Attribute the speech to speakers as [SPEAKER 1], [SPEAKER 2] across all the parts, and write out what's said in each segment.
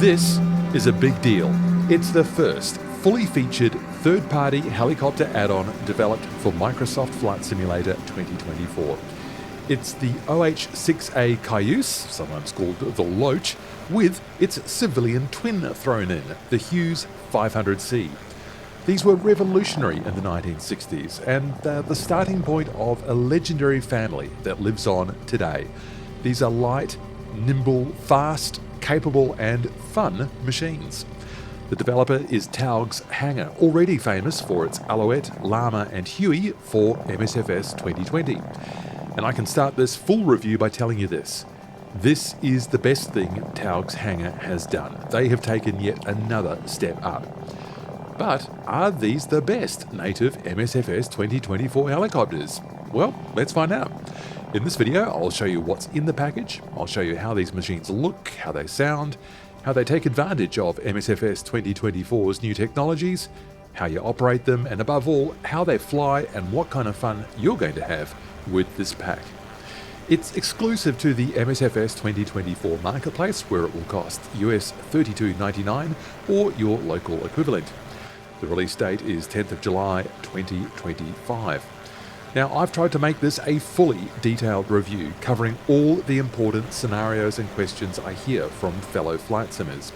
[SPEAKER 1] This is a big deal. It's the first fully featured third-party helicopter add-on developed for Microsoft Flight Simulator 2024. It's the OH-6A Cayuse, sometimes called the Loach, with its civilian twin thrown in, the Hughes 500C. These were revolutionary in the 1960s and the starting point of a legendary family that lives on today. These are light, nimble, fast, capable and fun machines. The developer is Taog's Hangar, already famous for its Alouette, Llama and Huey for MSFS 2020. And I can start this full review by telling you this. This is the best thing Taog's Hangar has done. They have taken yet another step up. But are these the best native MSFS 2024 helicopters? Well, let's find out. In this video, I'll show you what's in the package, I'll show you how these machines look, how they sound, how they take advantage of MSFS 2024's new technologies, how you operate them, and above all, how they fly and what kind of fun you're going to have with this pack. It's exclusive to the MSFS 2024 marketplace, where it will cost US $32.99 or your local equivalent. The release date is 10th of July 2025. Now, I've tried to make this a fully detailed review, covering all the important scenarios and questions I hear from fellow flight simmers.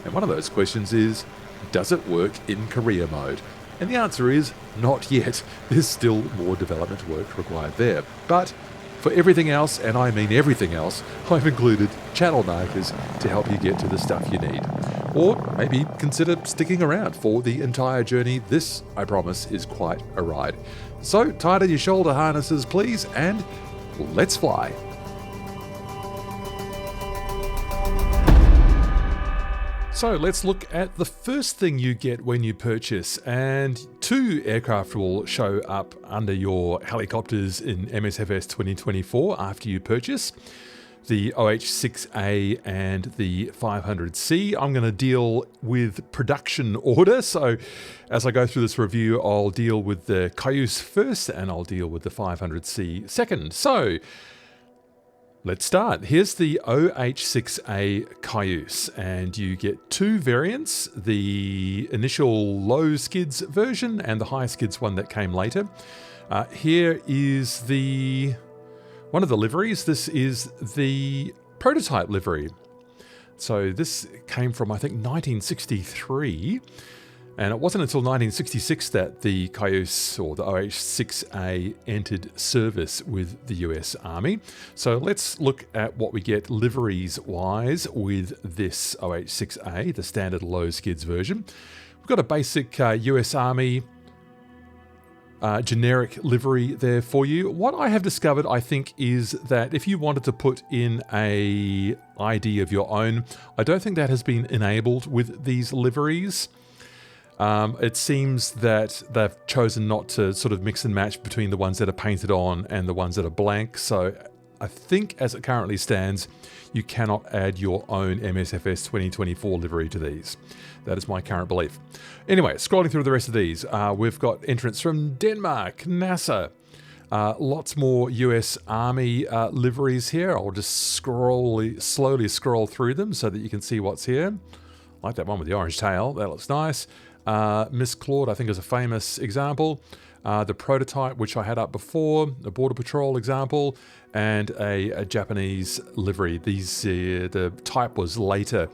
[SPEAKER 1] And one of those questions is, does it work in career mode? And the answer is, not yet. There's still more development work required there. But for everything else, and I mean everything else, I've included channel markers to help you get to the stuff you need. Or maybe consider sticking around for the entire journey. This, I promise, is quite a ride. So tighten your shoulder harnesses, please, and let's fly. So let's look at the first thing you get when you purchase, and two aircraft will show up under your helicopters in MSFS 2024 after you purchase. The OH-6A and the 500C. I'm going to deal with production order, so as I go through this review, I'll deal with the Cayuse first and I'll deal with the 500C second. So let's start. Here's the OH-6A Cayuse, and you get two variants, the initial low skids version and the high skids one that came later. Here is one of the liveries. This is the prototype livery. So this came from, I think, 1963. And it wasn't until 1966 that the Cayuse, or the OH-6A, entered service with the US Army. So let's look at what we get liveries-wise with this OH-6A, the standard low skids version. We've got a basic US Army generic livery there for you. What I have discovered, I think, is that if you wanted to put in a ID of your own, I don't think that has been enabled with these liveries. It seems that they've chosen not to sort of mix and match between the ones that are painted on and the ones that are blank. So I think as it currently stands, you cannot add your own MSFS 2024 livery to these. That is my current belief. Anyway, scrolling through the rest of these, we've got entrants from Denmark, NASA, lots more US Army liveries here. I'll just slowly scroll through them so that you can see what's here. I like that one with the orange tail, that looks nice. Miss Claude, I think, is a famous example. The prototype, which I had up before, the Border Patrol example, and a Japanese livery. The type was later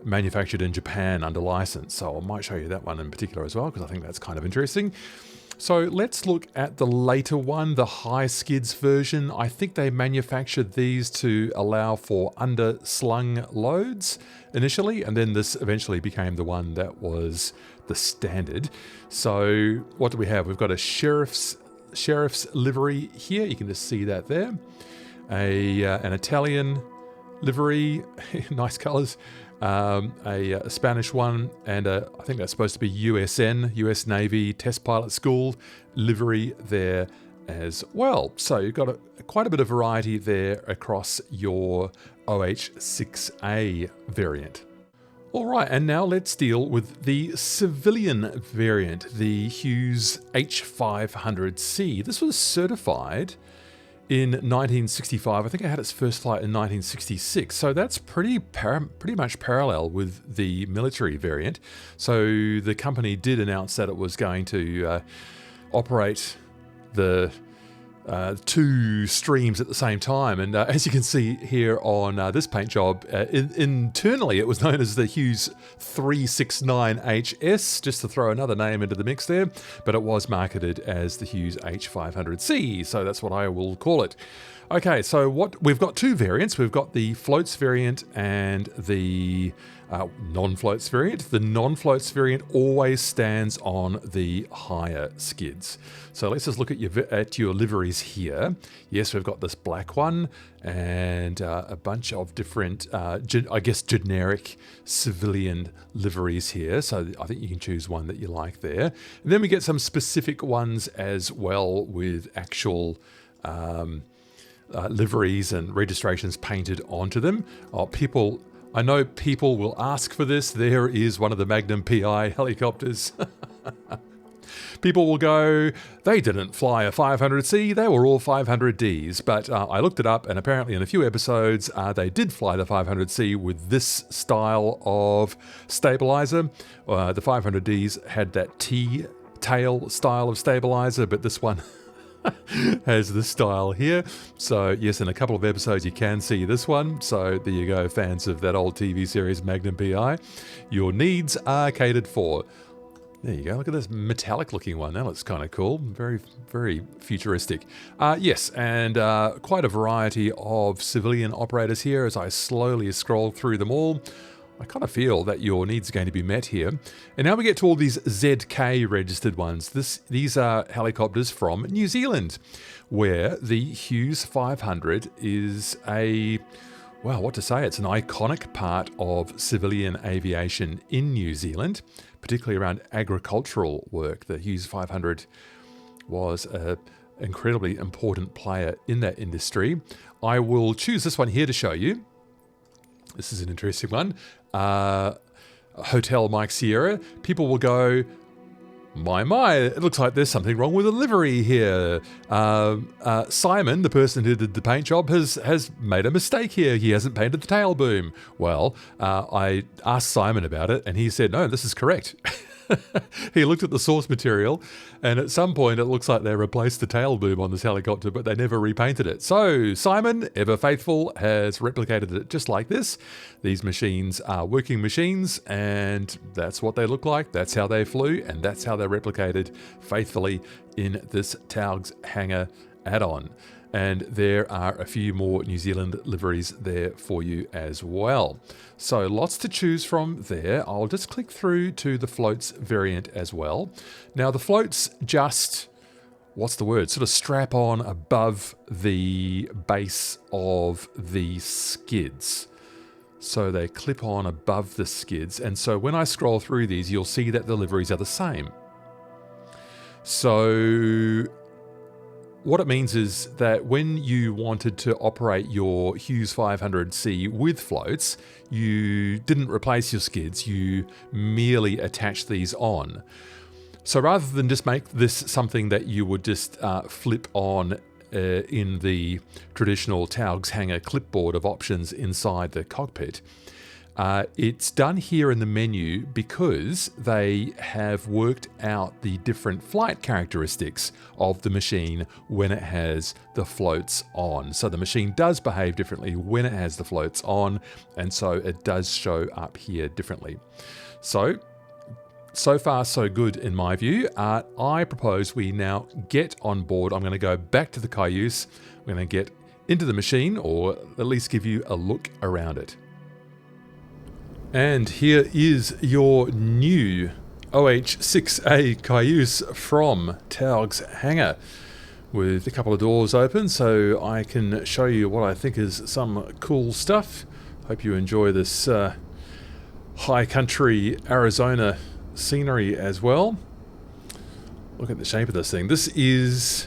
[SPEAKER 1] manufactured in Japan under license, so I might show you that one in particular as well, because I think that's kind of interesting. So let's look at the later one, the high skids version. I think they manufactured these to allow for underslung loads initially, and then this eventually became the one that was the standard. So what do we have? We've got a sheriff's livery here. You can just see that there. An Italian livery, nice colors. A Spanish one, and I think that's supposed to be USN, US Navy Test Pilot School livery there as well. So you've got quite a bit of variety there across your OH-6A variant. All right, and now let's deal with the civilian variant, the Hughes H500C. This was certified in 1965. I think it had its first flight in 1966. So that's pretty much parallel with the military variant. So the company did announce that it was going to operate the two streams at the same time. And as you can see here on this paint job, internally it was known as the Hughes 369HS, just to throw another name into the mix there, but it was marketed as the Hughes H500C, so that's what I will call it. Okay, so we've got two variants. We've got the floats variant and the non-floats variant. The non-floats variant always stands on the higher skids. So let's just look at your liveries here. Yes, we've got this black one and a bunch of different, I guess, generic civilian liveries here. So I think you can choose one that you like there. And then we get some specific ones as well with actual liveries and registrations painted onto them. I know people will ask for this. There is one of the Magnum PI helicopters. People will go, they didn't fly a 500C, they were all 500Ds. But I looked it up, and apparently in a few episodes, they did fly the 500C with this style of stabilizer. The 500Ds had that T-tail style of stabilizer, but this one has this style here. So yes, in a couple of episodes you can see this one. So there you go, fans of that old TV series Magnum PI. Your needs are catered for. There you go, look at this metallic looking one. That looks kind of cool. Very, very futuristic. Yes, and quite a variety of civilian operators here as I slowly scroll through them all. I kind of feel that your needs are going to be met here. And now we get to all these ZK registered ones. These are helicopters from New Zealand, where the Hughes 500 is what to say, it's an iconic part of civilian aviation in New Zealand, particularly around agricultural work. The Hughes 500 was an incredibly important player in that industry. I will choose this one here to show you. This is an interesting one. Hotel Mike Sierra. People will go, my, it looks like there's something wrong with the livery here. Simon, the person who did the paint job, has made a mistake here. He hasn't painted the tail boom. Well, I asked Simon about it, and he said, no, this is correct. He looked at the source material, and at some point it looks like they replaced the tail boom on this helicopter, but they never repainted it. So Simon, ever faithful, has replicated it just like this. These machines are working machines, and that's what they look like. That's how they flew, and that's how they're replicated faithfully in this Taog's Hangar add-on. And there are a few more New Zealand liveries there for you as well. So lots to choose from there. I'll just click through to the floats variant as well. Now the floats just, sort of strap on above the base of the skids. So they clip on above the skids. And so when I scroll through these, you'll see that the liveries are the same. So what it means is that when you wanted to operate your Hughes 500C with floats, you didn't replace your skids, you merely attached these on. So rather than just make this something that you would just flip on in the traditional Taog's Hangar clipboard of options inside the cockpit, it's done here in the menu because they have worked out the different flight characteristics of the machine when it has the floats on. So the machine does behave differently when it has the floats on, and so it does show up here differently. So far so good in my view. I propose we now get on board. I'm going to go back to the Cayuse. I'm going to get into the machine, or at least give you a look around it. And here is your new OH-6A Cayuse from Taog's Hangar, with a couple of doors open so I can show you what I think is some cool stuff. Hope you enjoy this high country Arizona scenery as well. Look at the shape of this thing. This is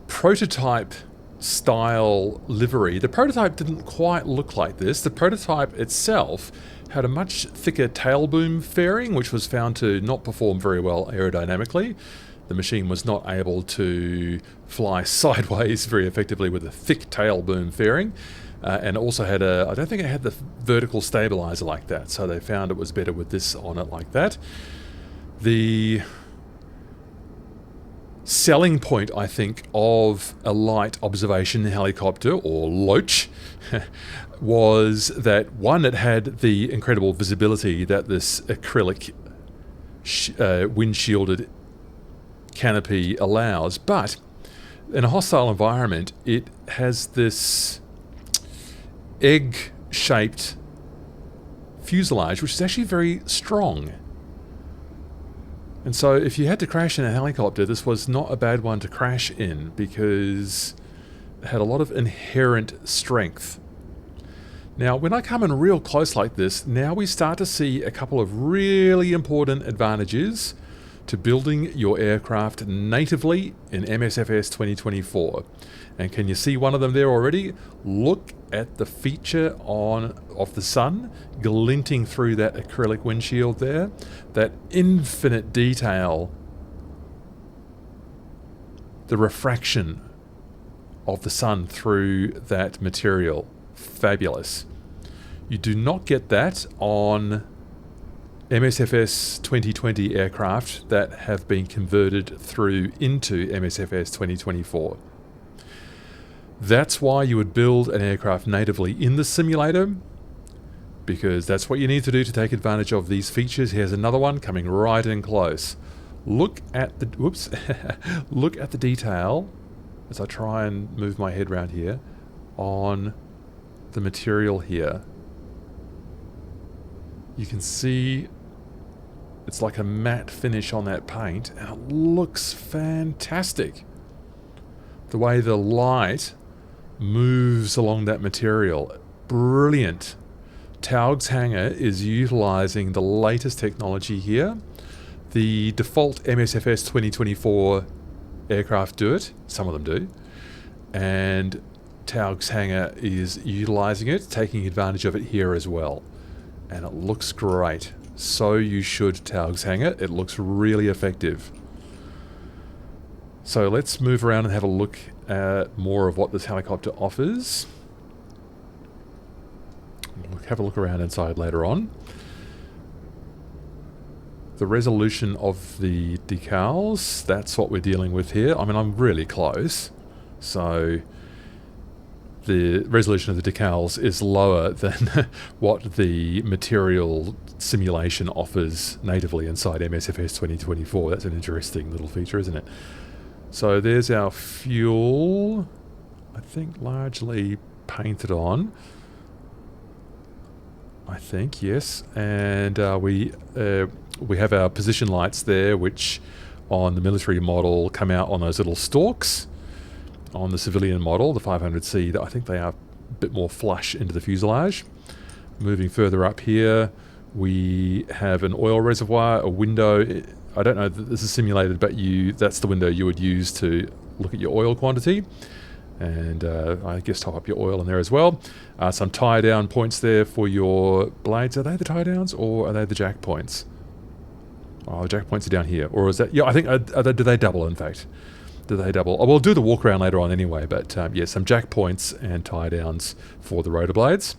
[SPEAKER 1] prototype style livery. The prototype didn't quite look like this. The prototype itself had a much thicker tail boom fairing, which was found to not perform very well aerodynamically. the machine was not able to fly sideways very effectively with a thick tail boom fairing, and also had I don't think it had the vertical stabilizer like that, so they found it was better with this on it like that. The selling point, I think, of a light observation helicopter, or LOACH, was that, one, it had the incredible visibility that this acrylic wind-shielded canopy allows, but in a hostile environment, it has this egg-shaped fuselage, which is actually very strong. And so if you had to crash in a helicopter, this was not a bad one to crash in, because it had a lot of inherent strength. Now, when I come in real close like this, now we start to see a couple of really important advantages to building your aircraft natively in MSFS 2024. And can you see one of them there already? Look at the feature of the sun glinting through that acrylic windshield there. That infinite detail. The refraction of the sun through that material. Fabulous. You do not get that on MSFS 2020 aircraft that have been converted through into MSFS 2024. That's why you would build an aircraft natively in the simulator, because that's what you need to do to take advantage of these features. Here's another one coming right in close. Look at the look at the detail as I try and move my head around here on the material here. You can see it's like a matte finish on that paint, and it looks fantastic. The way the light moves along that material, brilliant. Taog's Hangar is utilizing the latest technology here. The default MSFS 2024 aircraft do it, some of them do, and Taog's Hangar is utilizing it, taking advantage of it here as well. And it looks great. So you should, Taog's Hangar. It looks really effective. So let's move around and have a look at more of what this helicopter offers. We'll have a look around inside later on. The resolution of the decals, that's what we're dealing with here. I mean, I'm really close. So the resolution of the decals is lower than what the material simulation offers natively inside MSFS 2024. That's an interesting little feature, isn't it? So there's our fuel, I think largely painted on. I think, yes. And we have our position lights there, which on the military model come out on those little stalks. On the civilian model, the 500C, I think they are a bit more flush into the fuselage. Moving further up here, we have an oil reservoir, a window. I don't know that this is simulated, but that's the window you would use to look at your oil quantity. And I guess top up your oil in there as well. Some tie down points there for your blades. Are they the tie downs or are they the jack points? Oh, the jack points are down here. Or is that... Yeah, I think... do they double, in fact? Do they double? Oh, we'll do the walk around later on anyway, but yeah, some jack points and tie downs for the rotor blades.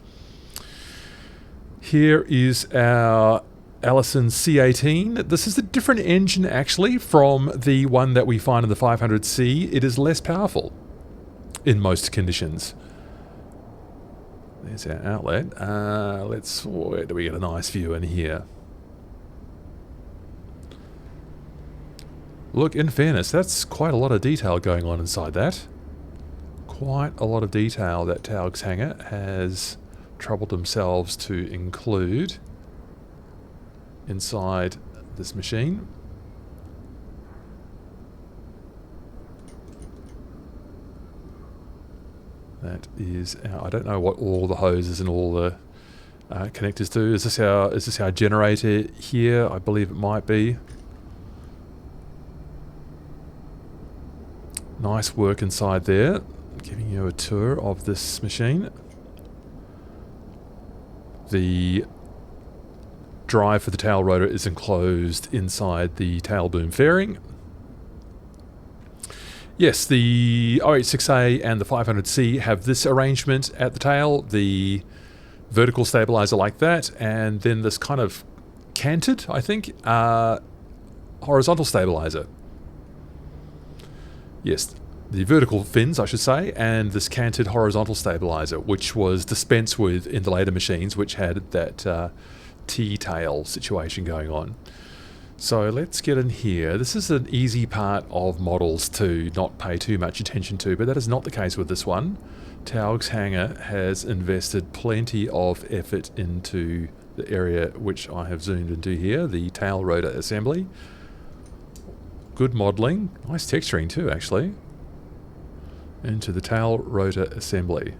[SPEAKER 1] Here is our Allison C18. This is a different engine actually from the one that we find in the 500C. It is less powerful in most conditions. There's our outlet. Where do we get a nice view in here? Look, in fairness, that's quite a lot of detail going on inside that. Quite a lot of detail that Taog's Hangar has troubled themselves to include inside this machine. That is our, I don't know what all the hoses and all the connectors do. Is this our generator here? I believe it might be. Nice work inside there. Giving you a tour of this machine. The drive for the tail rotor is enclosed inside the tail boom fairing. Yes, the OH-6A and the 500C have this arrangement at the tail, the vertical stabilizer like that, and then this kind of canted, I think, horizontal stabilizer. Yes, the vertical fins, I should say, and this canted horizontal stabilizer, which was dispensed with in the later machines, which had that T-tail situation going on. So let's get in here. This is an easy part of models to not pay too much attention to, but that is not the case with this one. Taog's Hangar has invested plenty of effort into the area which I have zoomed into here, the tail rotor assembly. Good modelling, nice texturing too actually, into the tail rotor assembly.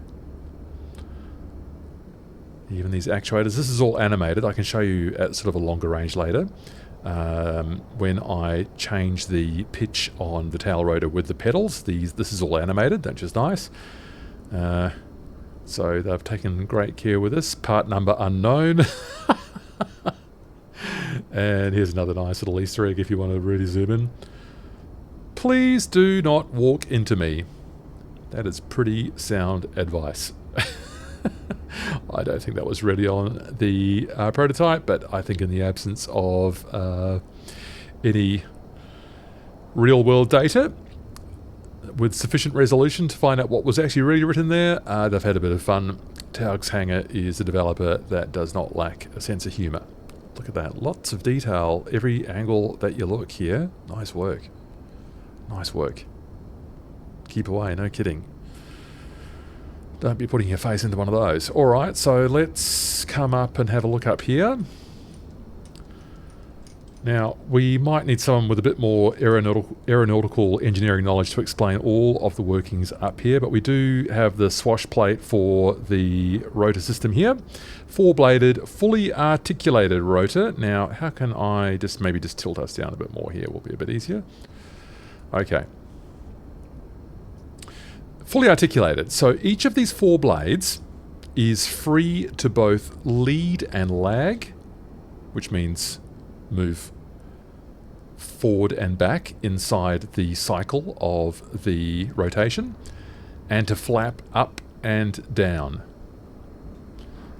[SPEAKER 1] Even these actuators, this is all animated. I can show you at sort of a longer range later. When I change the pitch on the tail rotor with the pedals, this is all animated, which is nice. So they've taken great care with this. Part number unknown. And here's another nice little Easter egg if you want to really zoom in. Please do not walk into me. That is pretty sound advice. I don't think that was ready on the prototype, but I think in the absence of any real-world data with sufficient resolution to find out what was actually really written there, they've had a bit of fun. Taog's Hangar is a developer that does not lack a sense of humour. Look at that. Lots of detail, every angle that you look here. Nice work. Nice work. Keep away, no kidding. Don't be putting your face into one of those. Alright, so let's come up and have a look up here. Now, we might need someone with a bit more aeronautical engineering knowledge to explain all of the workings up here, but we do have the swash plate for the rotor system here. Four-bladed, fully articulated rotor. Now, how can I maybe just tilt us down a bit more here? Will be a bit easier. Okay. Fully articulated. So each of these four blades is free to both lead and lag, which means move forward and back inside the cycle of the rotation, and to flap up and down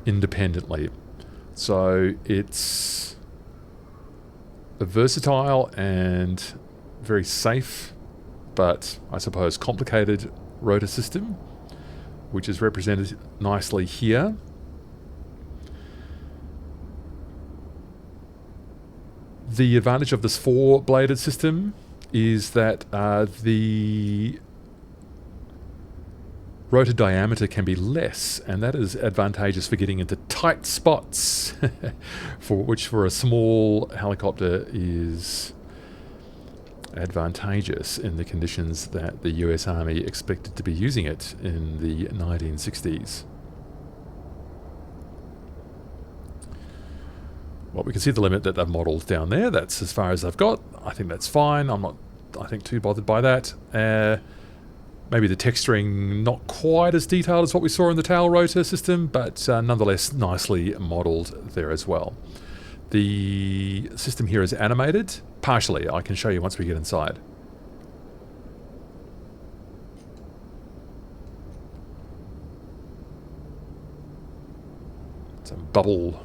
[SPEAKER 1] independently. So it's a versatile and very safe, but I suppose complicated rotor system, which is represented nicely here. The advantage of this four-bladed system is that the rotor diameter can be less, and that is advantageous for getting into tight spots, which for a small helicopter is advantageous in the conditions that the US Army expected to be using it in the 1960s. Well, we can see the limit that they've modelled down there. That's as far as I've got. I think that's fine. I'm not, I think, too bothered by that. Maybe the texturing not quite as detailed as what we saw in the tail rotor system, but nonetheless nicely modelled there as well. The system here is animated, partially. I can show you once we get inside. Some bubble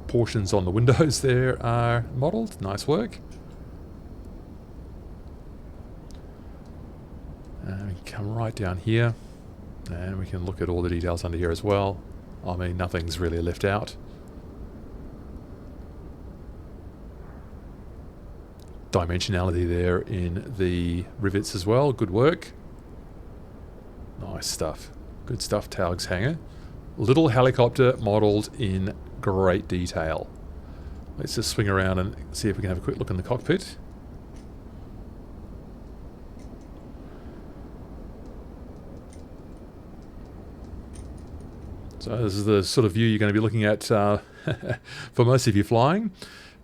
[SPEAKER 1] portions on the windows there are modelled. Nice work. And we can come right down here, and we can look at all the details under here as well. I mean, nothing's really left out. Dimensionality there in the rivets as well. Good work. Nice stuff. Good stuff, Taog's Hangar. Little helicopter modelled in great detail. Let's just swing around and see if we can have a quick look in the cockpit. So this is the sort of view you're going to be looking at for most of you flying.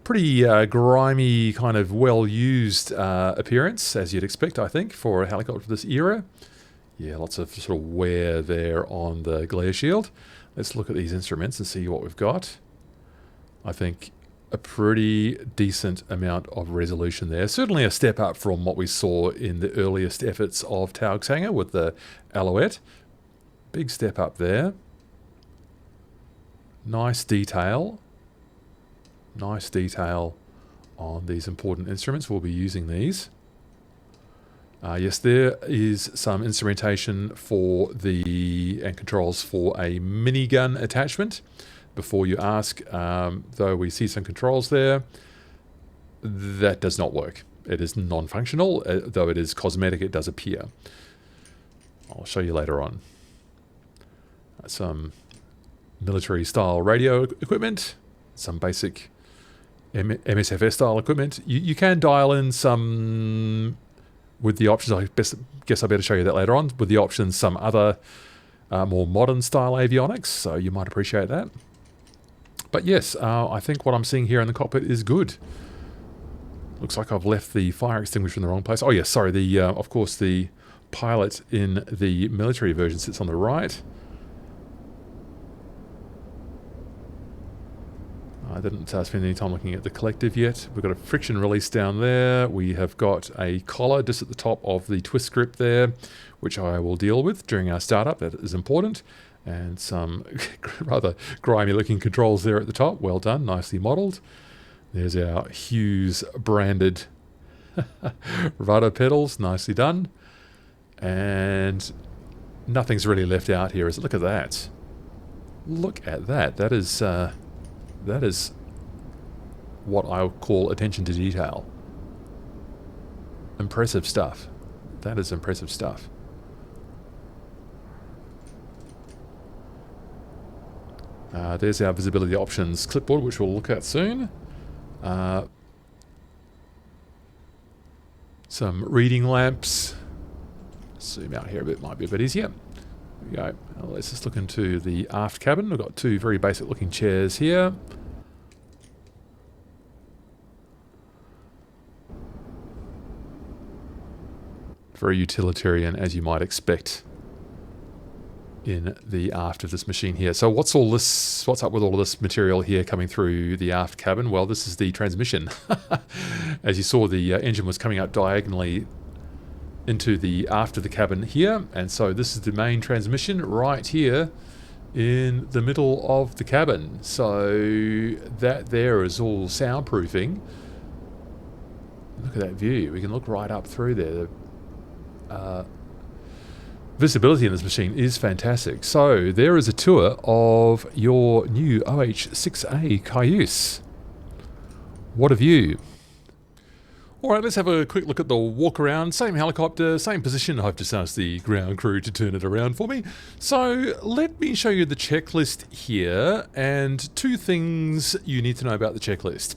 [SPEAKER 1] Pretty grimy, kind of well-used appearance, as you'd expect, I think, for a helicopter of this era. Yeah, lots of sort of wear there on the glare shield. Let's look at these instruments and see what we've got. I think a pretty decent amount of resolution there. Certainly a step up from what we saw in the earliest efforts of Taog's Hangar with the Alouette. Big step up there. Nice detail. Nice detail on these important instruments. We'll be using these. Yes, there is some instrumentation for and controls for a minigun attachment. Before you ask, though we see some controls there, that does not work. It is non-functional, though it is cosmetic, it does appear. I'll show you later on. Some military style radio equipment, some basic MSFS style equipment. You can dial in some with the options. I guess I better show you that later on. With the options, some other more modern style avionics, so you might appreciate that. But yes, I think what I'm seeing here in the cockpit is good. Looks like I've left the fire extinguisher in the wrong place. Oh yes, sorry. Of course, the pilot in the military version sits on the right. I didn't spend any time looking at the collective yet. We've got a friction release down there. We have got a collar just at the top of the twist grip there, which I will deal with during our startup. That is important. And some rather grimy looking controls there at the top. Well done, nicely modelled. There's our Hughes branded rudder pedals, nicely done. And nothing's really left out here, is it? Look at that. Look at that. That is what I call attention to detail. Impressive stuff. That is impressive stuff. There's our visibility options clipboard, which we'll look at soon. Some reading lamps. Zoom out here a bit, might be a bit easier. There we go. Let's just look into the aft cabin. We've got two very basic looking chairs here. Very utilitarian, as you might expect in the aft of this machine here. So what's all this? What's up with all of this material here coming through the aft cabin? Well, this is the transmission. As you saw, the engine was coming up diagonally into the aft of the cabin here, and so this is the main transmission right here in the middle of the cabin. So that there is all soundproofing. Look at that view. We can look right up through there. Visibility in this machine is fantastic. So there is a tour of your new OH-6A Cayuse. What a view. Alright, let's have a quick look at the walk around. Same helicopter, same position. I've just asked the ground crew to turn it around for me. So let me show you the checklist here, and two things you need to know about the checklist.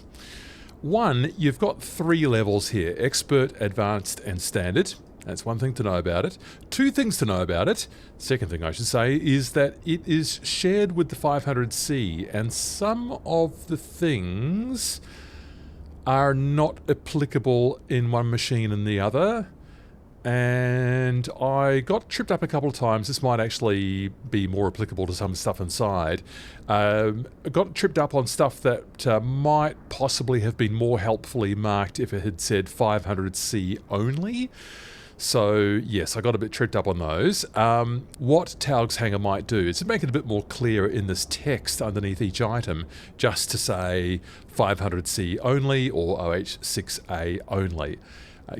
[SPEAKER 1] One, you've got three levels here: expert, advanced, and standard. That's one thing to know about it. Two things to know about it, second thing I should say, is that it is shared with the 500C, and some of the things are not applicable in one machine and the other. And I got tripped up a couple of times. This might actually be more applicable to some stuff inside. I got tripped up on stuff that might possibly have been more helpfully marked if it had said 500C only. So yes, I got a bit tripped up on those. What Taog's Hangar might do is to make it a bit more clear in this text underneath each item, just to say 500C only or OH-6A only,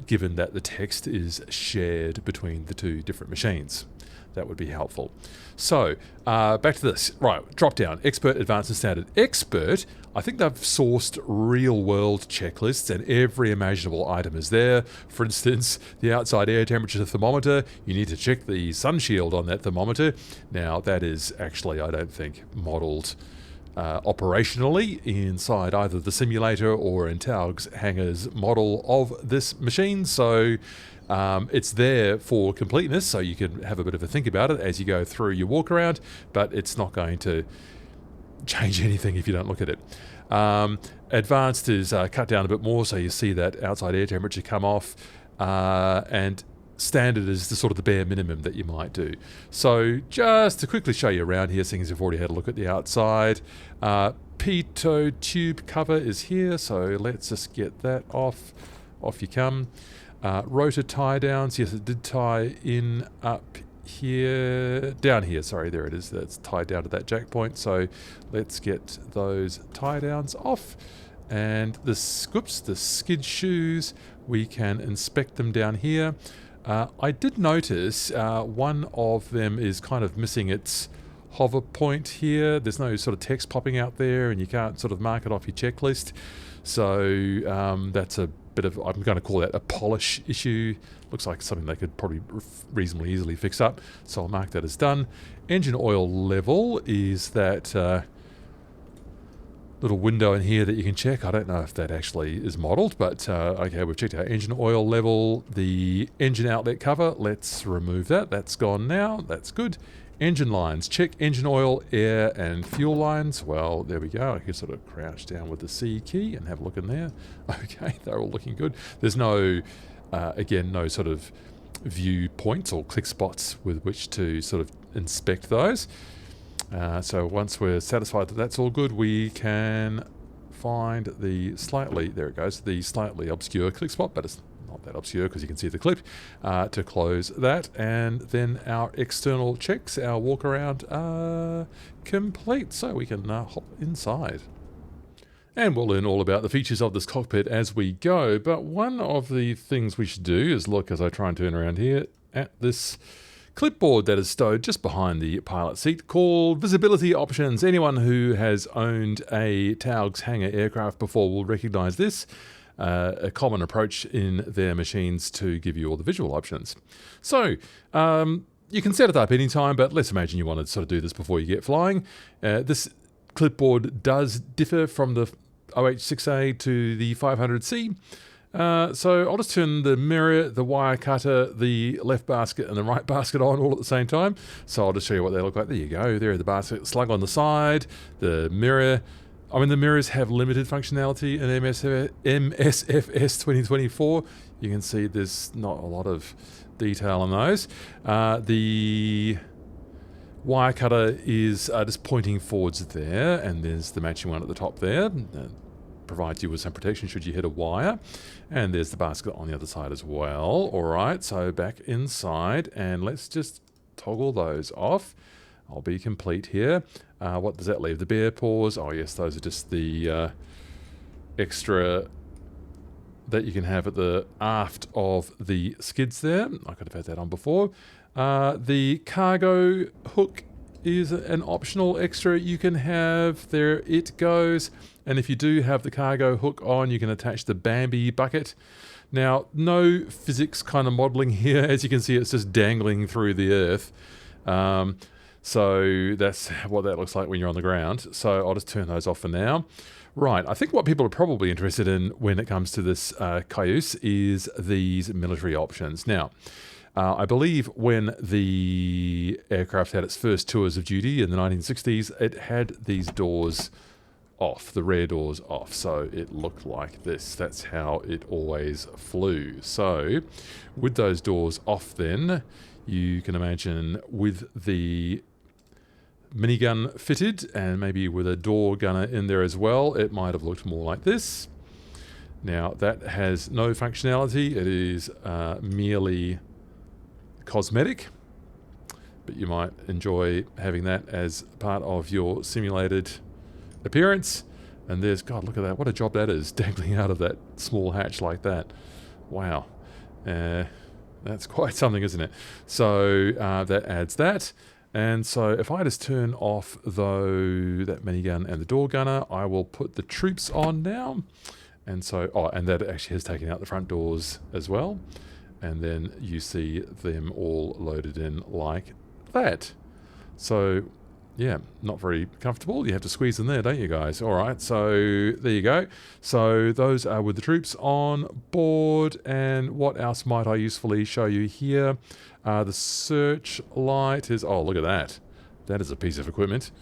[SPEAKER 1] given that the text is shared between the two different machines. That would be helpful. So, back to this. Right, drop down. Expert, Advanced and Standard. Expert, I think they've sourced real-world checklists, and every imaginable item is there. For instance, the outside air temperature thermometer. You need to check the sun shield on that thermometer. Now, that is actually, I don't think, modelled operationally inside either the simulator or in Taog's Hangar's model of this machine. So it's there for completeness, so you can have a bit of a think about it as you go through your walk around, but it's not going to change anything if you don't look at it. Advanced is cut down a bit more, so you see that outside air temperature come off, and standard is the sort of the bare minimum that you might do. So just to quickly show you around here, seeing as you've already had a look at the outside, pitot tube cover is here, so let's just get that off. Off you come. Rotor tie downs, yes, it did tie in up here, down here, sorry, there it is, that's tied down to that jack point, so let's get those tie downs off. And the skid shoes, we can inspect them down here. I did notice one of them is kind of missing its hover point here. There's no sort of text popping out there and you can't sort of mark it off your checklist. So that's a bit of, I'm going to call that a polish issue. Looks like something they could probably reasonably easily fix up. So I'll mark that as done. Engine oil level is that little window in here that you can check. I don't know if that actually is modelled, but okay, we've checked our engine oil level. The engine outlet cover, let's remove that. That's gone now. That's good. Engine lines, check engine oil, air and fuel lines. Well, there we go. I can sort of crouch down with the C key and have a look in there. Okay, they're all looking good. There's no, again, no sort of view points or click spots with which to sort of inspect those. So once we're satisfied that that's all good, we can find the slightly, there it goes, the slightly obscure click spot, but it's not that obscure because you can see the clip, to close that. And then our external checks, our walk around, are complete. So we can hop inside. And we'll learn all about the features of this cockpit as we go. But one of the things we should do is look, as I try and turn around here, at this clipboard that is stowed just behind the pilot seat called Visibility Options. Anyone who has owned a Taog's Hangar aircraft before will recognise this, a common approach in their machines to give you all the visual options. So you can set it up anytime, but let's imagine you want to sort of do this before you get flying. This clipboard does differ from the OH-6A to the 500C. So I'll just turn the mirror, the wire cutter, the left basket and the right basket on all at the same time. So I'll just show you what they look like. There you go. There are the basket slug on the side, the mirror. I mean, the mirrors have limited functionality in MSFS 2024. You can see there's not a lot of detail on those. The wire cutter is just pointing forwards there, and there's the matching one at the top there. Provides you with some protection should you hit a wire. And there's the basket on the other side as well. All right, so back inside, and let's just toggle those off. I'll be complete here. What does that leave? The bare paws. Oh yes, those are just the extra that you can have at the aft of the skids there. I could have had that on before. The cargo hook is an optional extra you can have. There it goes. And if you do have the cargo hook on, you can attach the Bambi bucket. Now, no physics kind of modelling here. As you can see, it's just dangling through the earth. So that's what that looks like when you're on the ground. So I'll just turn those off for now. Right, I think what people are probably interested in when it comes to this Cayuse is these military options. Now, I believe when the aircraft had its first tours of duty in the 1960s, it had these doors off, the rear doors off, so it looked like this. That's how it always flew. So with those doors off then, you can imagine with the minigun fitted and maybe with a door gunner in there as well, it might have looked more like this. Now that has no functionality. It is merely cosmetic, but you might enjoy having that as part of your simulated appearance. And there's, God, look at that, what a job that is, dangling out of that small hatch like that. Wow, that's quite something, isn't it? So that adds that. And so if I just turn off though that minigun and the door gunner, I will put the troops on now. And so, oh, and that actually has taken out the front doors as well. And then you see them all loaded in like that. So yeah, not very comfortable. You have to squeeze in there, don't you guys? All right, so there you go. So those are with the troops on board. And what else might I usefully show you here? The searchlight is, oh, look at that. That is a piece of equipment.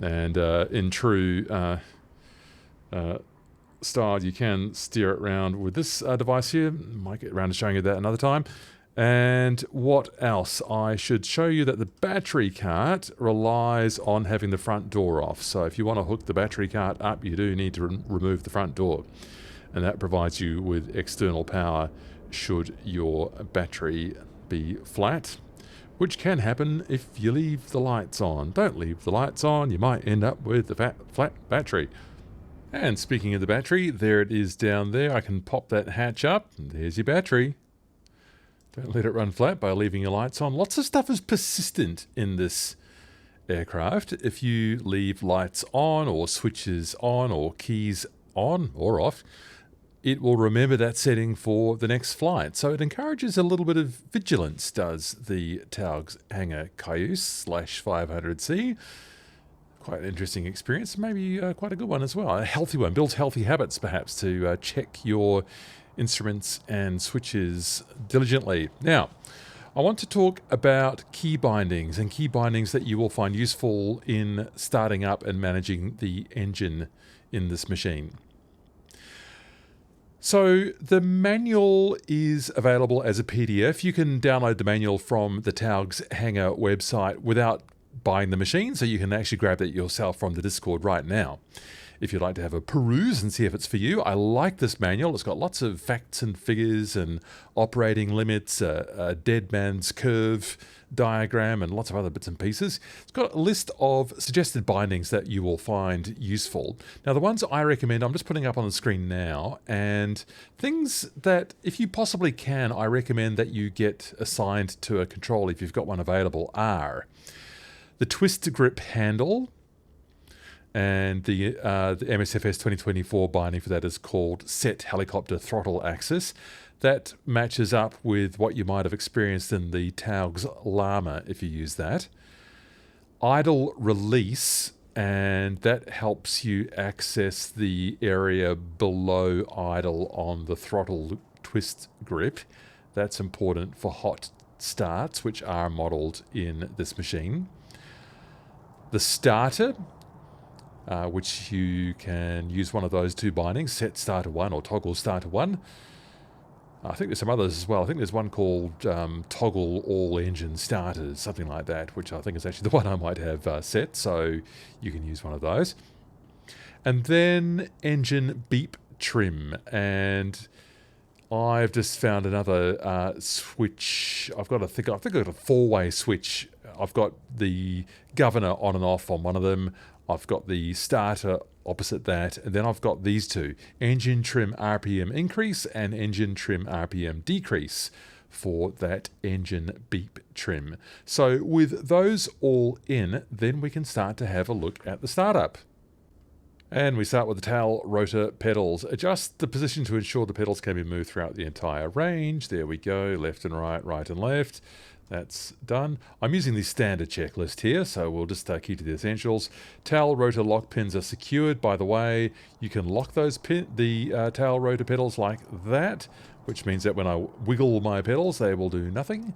[SPEAKER 1] And in true style, you can steer it around with this device here. Might get around to showing you that another time. And what else? I should show you that the battery cart relies on having the front door off. So if you want to hook the battery cart up, you do need to remove the front door. And that provides you with external power should your battery be flat, which can happen if you leave the lights on. Don't leave the lights on, you might end up with a flat battery. And speaking of the battery, there it is down there. I can pop that hatch up, and there's your battery. Don't let it run flat by leaving your lights on. Lots of stuff is persistent in this aircraft. If you leave lights on or switches on or keys on or off, it will remember that setting for the next flight. So it encourages a little bit of vigilance, does the Taog's Hangar Cayuse /500C. Quite an interesting experience, maybe quite a good one as well. A healthy one, builds healthy habits perhaps to check your instruments and switches diligently. Now, I want to talk about key bindings and key bindings that you will find useful in starting up and managing the engine in this machine. So the manual is available as a PDF. You can download the manual from the Taog's Hangar website without buying the machine, so you can actually grab that yourself from the Discord right now. If you'd like to have a peruse and see if it's for you, I like this manual. It's got lots of facts and figures and operating limits, a dead man's curve diagram, and lots of other bits and pieces. It's got a list of suggested bindings that you will find useful. Now, the ones I recommend, I'm just putting up on the screen now, and things that, if you possibly can, I recommend that you get assigned to a control if you've got one available are the twist grip handle, and the MSFS 2024 binding for that is called Set Helicopter Throttle Axis. That matches up with what you might have experienced in the Taog's Llama if you use that. Idle release, and that helps you access the area below idle on the throttle twist grip. That's important for hot starts, which are modeled in this machine. The starter, which you can use one of those two bindings, set starter 1 or toggle starter 1. I think there's some others as well. I think there's one called toggle all engine starters, something like that, which I think is actually the one I might have set, so you can use one of those. And then engine beep trim, and I've just found another switch. I've got a 4-way switch. I've got the governor on and off on one of them. I've got the starter opposite that, and then I've got these two, engine trim RPM increase and engine trim RPM decrease for that engine beep trim. So with those all in, then we can start to have a look at the startup. And we start with the tail rotor pedals. Adjust the position to ensure the pedals can be moved throughout the entire range. There we go, left and right, right and left. That's done. I'm using the standard checklist here, so we'll just keep to the essentials. Tail rotor lock pins are secured. By the way, you can lock those the tail rotor pedals like that, which means that when I wiggle my pedals, they will do nothing.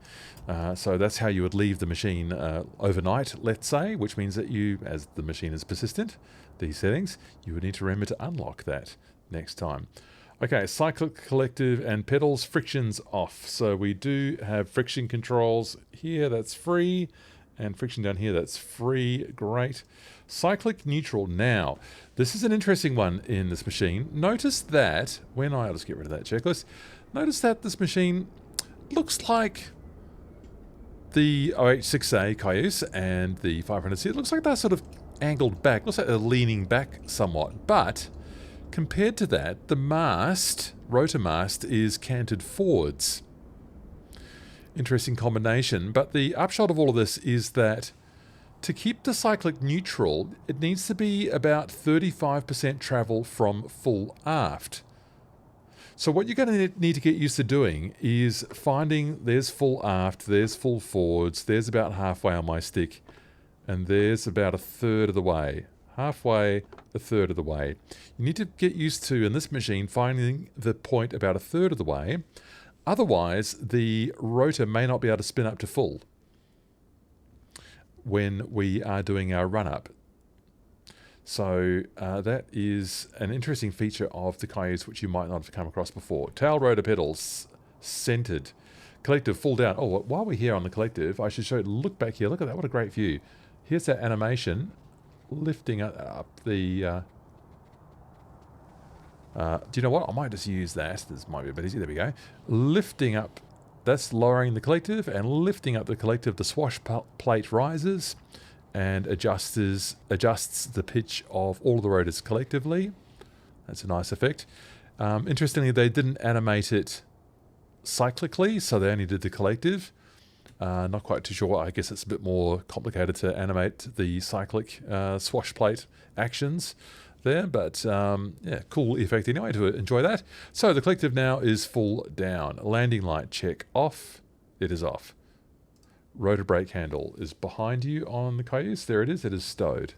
[SPEAKER 1] So that's how you would leave the machine overnight, let's say, which means that you, as the machine is persistent, these settings, you would need to remember to unlock that next time. Okay, cyclic collective and pedals, frictions off. So we do have friction controls here, that's free, and friction down here, that's free, great. Cyclic neutral now. This is an interesting one in this machine. Notice that, I'll just get rid of that checklist, notice that this machine looks like the OH-6A Cayuse and the 500C. It looks like they're sort of angled back, looks like they're leaning back somewhat, but compared to that, the mast, rotor mast, is canted forwards. Interesting combination, but the upshot of all of this is that to keep the cyclic neutral, it needs to be about 35% travel from full aft. So what you're going to need to get used to doing is finding there's full aft, there's full forwards, there's about halfway on my stick, and there's about a third of the way. Halfway, a third of the way. You need to get used to, in this machine, finding the point about a third of the way. Otherwise, the rotor may not be able to spin up to full when we are doing our run-up. So that is an interesting feature of the Cayuse which you might not have come across before. Tail rotor pedals centered. collective full down. Oh, while we're here on the collective, I should show you, look back here. Look at that. What a great view. Here's that animation lifting up the... do you know what? I might just use that. This might be a bit easy. There we go. Lifting up. That's lowering the collective, and lifting up the collective. The swash plate rises and adjusts the pitch of all of the rotors collectively. That's a nice effect. Interestingly, they didn't animate it cyclically, so they only did the collective. Not quite too sure. I guess it's a bit more complicated to animate the cyclic swash plate actions there, but yeah, cool effect anyway to enjoy that. So the collective now is full down. Landing light check off. It is off. Rotor brake handle is behind you on the Cayuse. There it is. It is stowed.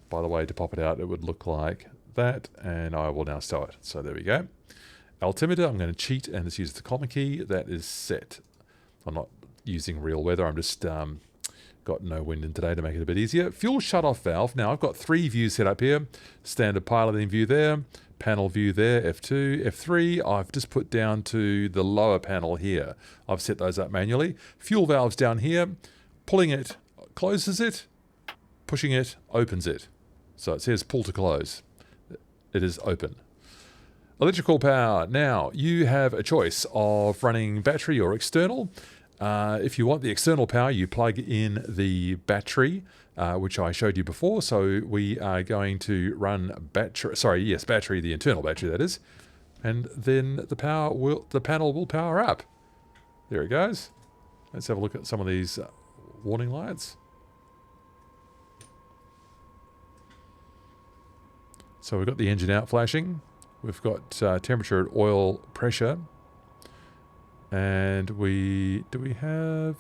[SPEAKER 1] By the way, to pop it out, it would look like that, and I will now stow it. So there we go. Altimeter, I'm going to cheat and just use the comma key. That is set. I'm not using real weather. I'm just got no wind in today to make it a bit easier. Fuel shut-off valve. Now, I've got 3 views set up here. Standard piloting view there. Panel view there, F2. F3, I've just put down to the lower panel here. I've set those up manually. Fuel valves down here. Pulling it, closes it. Pushing it, opens it. So it says pull to close. It is open. Electrical power. Now, you have a choice of running battery or external. If you want the external power, you plug in the battery, which I showed you before. So we are going to run battery, the internal battery that is. And then the panel will power up. There it goes. Let's have a look at some of these warning lights. So we've got the engine out flashing. We've got temperature and oil pressure. And do we have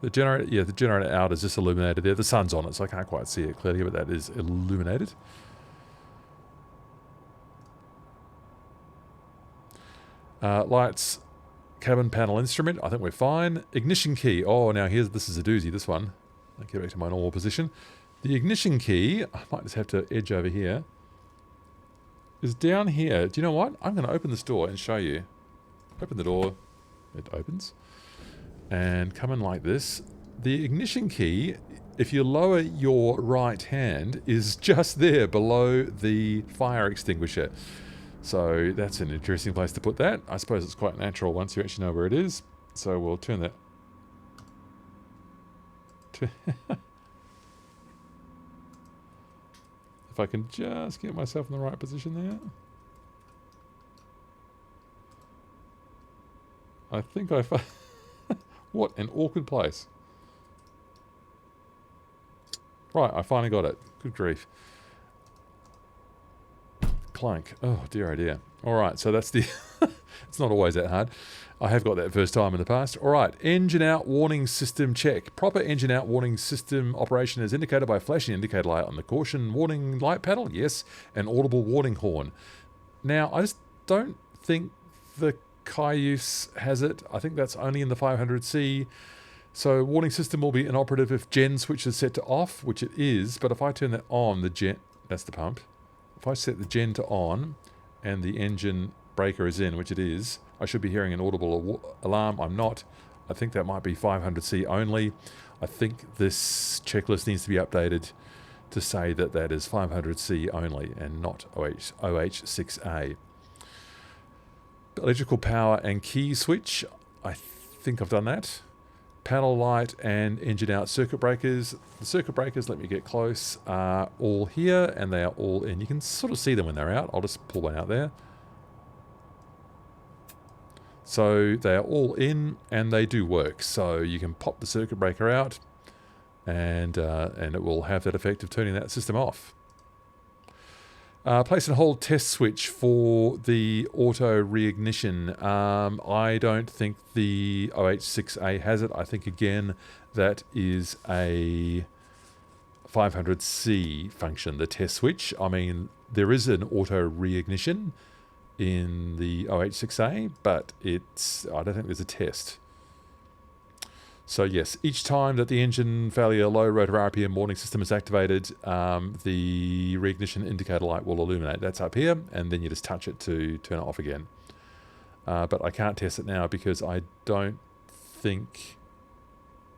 [SPEAKER 1] the generator? Yeah, the generator out is just illuminated there. The sun's on it, so I can't quite see it clearly, but that is illuminated. Lights, cabin panel instrument. I think we're fine. Ignition key. Oh, now this is a doozy, this one. I'll get back to my normal position. The ignition key, I might just have to edge over here, is down here. Do you know what? I'm going to open this door and show you. Open the door. It opens. And come in like this. The ignition key, if you lower your right hand, is just there below the fire extinguisher. So that's an interesting place to put that. I suppose it's quite natural once you actually know where it is. So we'll turn that. If I can just get myself in the right position there. I think I found... What an awkward place. Right, I finally got it. Good grief. Clank. Oh dear, oh dear. Alright, so that's the... It's not always that hard. I have got that first time in the past. Alright, engine out warning system check. Proper engine out warning system operation is indicated by flashing indicator light on the caution warning light panel. Yes, an audible warning horn. Now, I just don't think the Cayuse has it. I think that's only in the 500C. So warning system will be inoperative if gen switch is set to off, which it is. But if I turn that on, the gen... That's the pump. If I set the gen to on and the engine breaker is in, which it is, I should be hearing an audible alarm. I'm not. I think that might be 500C only. I think this checklist needs to be updated to say that that is 500C only and not OH-6A. Electrical power and key switch. I think I've done that. Panel light and engine out circuit breakers. The circuit breakers, let me get close, are all here and they are all in. You can sort of see them when they're out. I'll just pull one out there. So they are all in and they do work. So you can pop the circuit breaker out and it will have that effect of turning that system off. Place and hold test switch for the auto reignition. I don't think the OH-6A has it. I think, again, that is a 500C function, the test switch. I mean, there is an auto reignition in the OH-6A, but I don't think there's a test. So yes, each time that the engine failure low rotor RPM warning system is activated, the reignition indicator light will illuminate. That's up here, and then you just touch it to turn it off again. But I can't test it now because I don't think,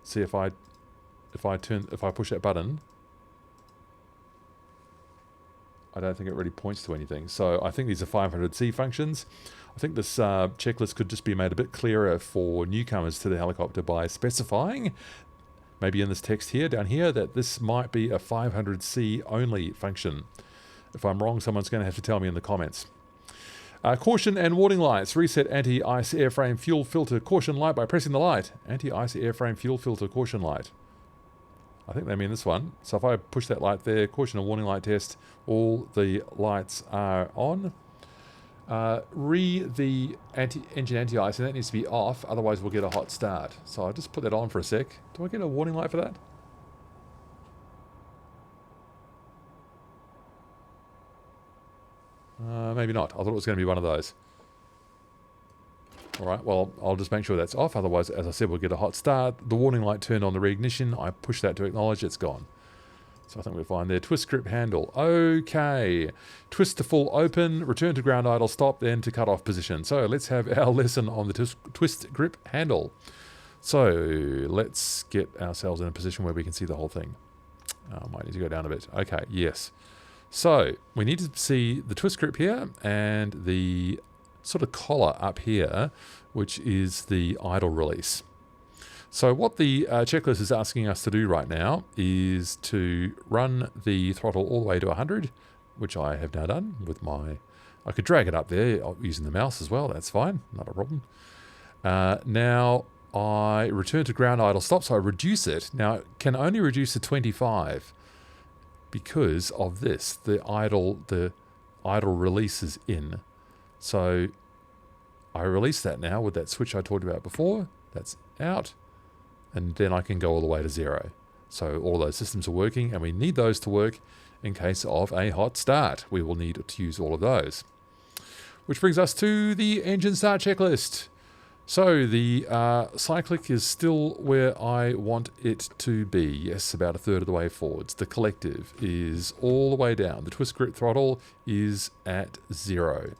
[SPEAKER 1] see if I push that button, I don't think it really points to anything. So I think these are 500C functions. I think this checklist could just be made a bit clearer for newcomers to the helicopter by specifying, maybe in this text here, down here, that this might be a 500C only function. If I'm wrong, someone's going to have to tell me in the comments. Caution and warning lights. Reset anti-ice airframe fuel filter caution light by pressing the light. Anti-ice airframe fuel filter caution light. I think they mean this one. So if I push that light there, caution and warning light test, all the lights are on. The engine anti-ice, and that needs to be off, otherwise we'll get a hot start. So I'll just put that on for a sec. Do I get a warning light for that? Maybe not. I thought it was going to be one of those. Alright, well, I'll just make sure that's off. Otherwise, as I said, we'll get a hot start. The warning light turned on the reignition. I push that to acknowledge. It's gone. So I think we're fine there. Twist grip handle. Okay. Twist to full open. Return to ground idle stop. Then to cut off position. So let's have our lesson on the twist grip handle. So let's get ourselves in a position where we can see the whole thing. I might need to go down a bit. Okay, yes. So we need to see the twist grip here and the sort of collar up here, which is the idle release. So what the checklist is asking us to do right now is to run the throttle all the way to 100, which I have now done with my... I could drag it up there using the mouse as well. That's fine. Not a problem. Now I return to ground idle stop, so I reduce it. Now it can only reduce to 25 because of this. The idle release is in. So I release that now with that switch I talked about before. That's out. And then I can go all the way to 0. So all those systems are working, and we need those to work in case of a hot start. We will need to use all of those. Which brings us to the engine start checklist. So the cyclic is still where I want it to be. Yes, about a third of the way forwards. The collective is all the way down. The twist grip throttle is at 0.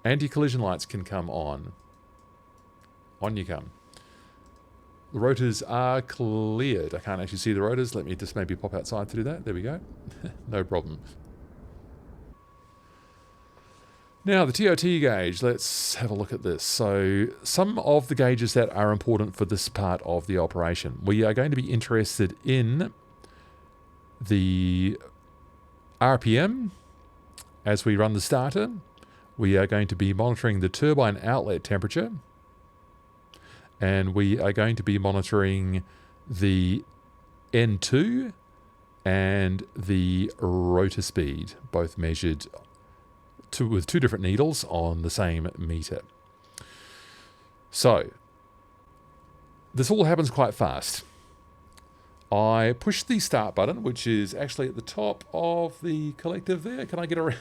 [SPEAKER 1] Anti-collision lights can come on. On you come. The rotors are cleared. I can't actually see the rotors. Let me just maybe pop outside to do that. There we go. No problem. Now, the TOT gauge. Let's have a look at this. So, some of the gauges that are important for this part of the operation. We are going to be interested in the RPM as we run the starter. We are going to be monitoring the turbine outlet temperature. And we are going to be monitoring the N2 and the rotor speed, both measured with two different needles on the same meter. So, this all happens quite fast. I push the start button, which is actually at the top of the collective there. Can I get around?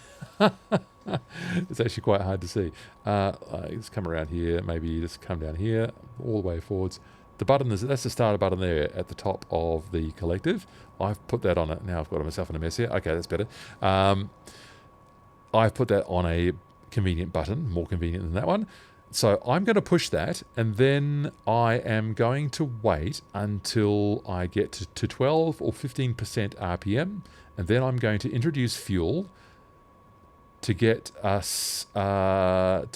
[SPEAKER 1] It's actually quite hard to see. Just come around here, maybe just come down here, all the way forwards. The button that's the starter button there at the top of the collective. I've put that on it. Now I've got myself in a mess here. Okay, that's better. I've put that on a convenient button, more convenient than that one. So I'm going to push that, and then I am going to wait until I get to 12 or 15% RPM, and then I'm going to introduce fuel to get us so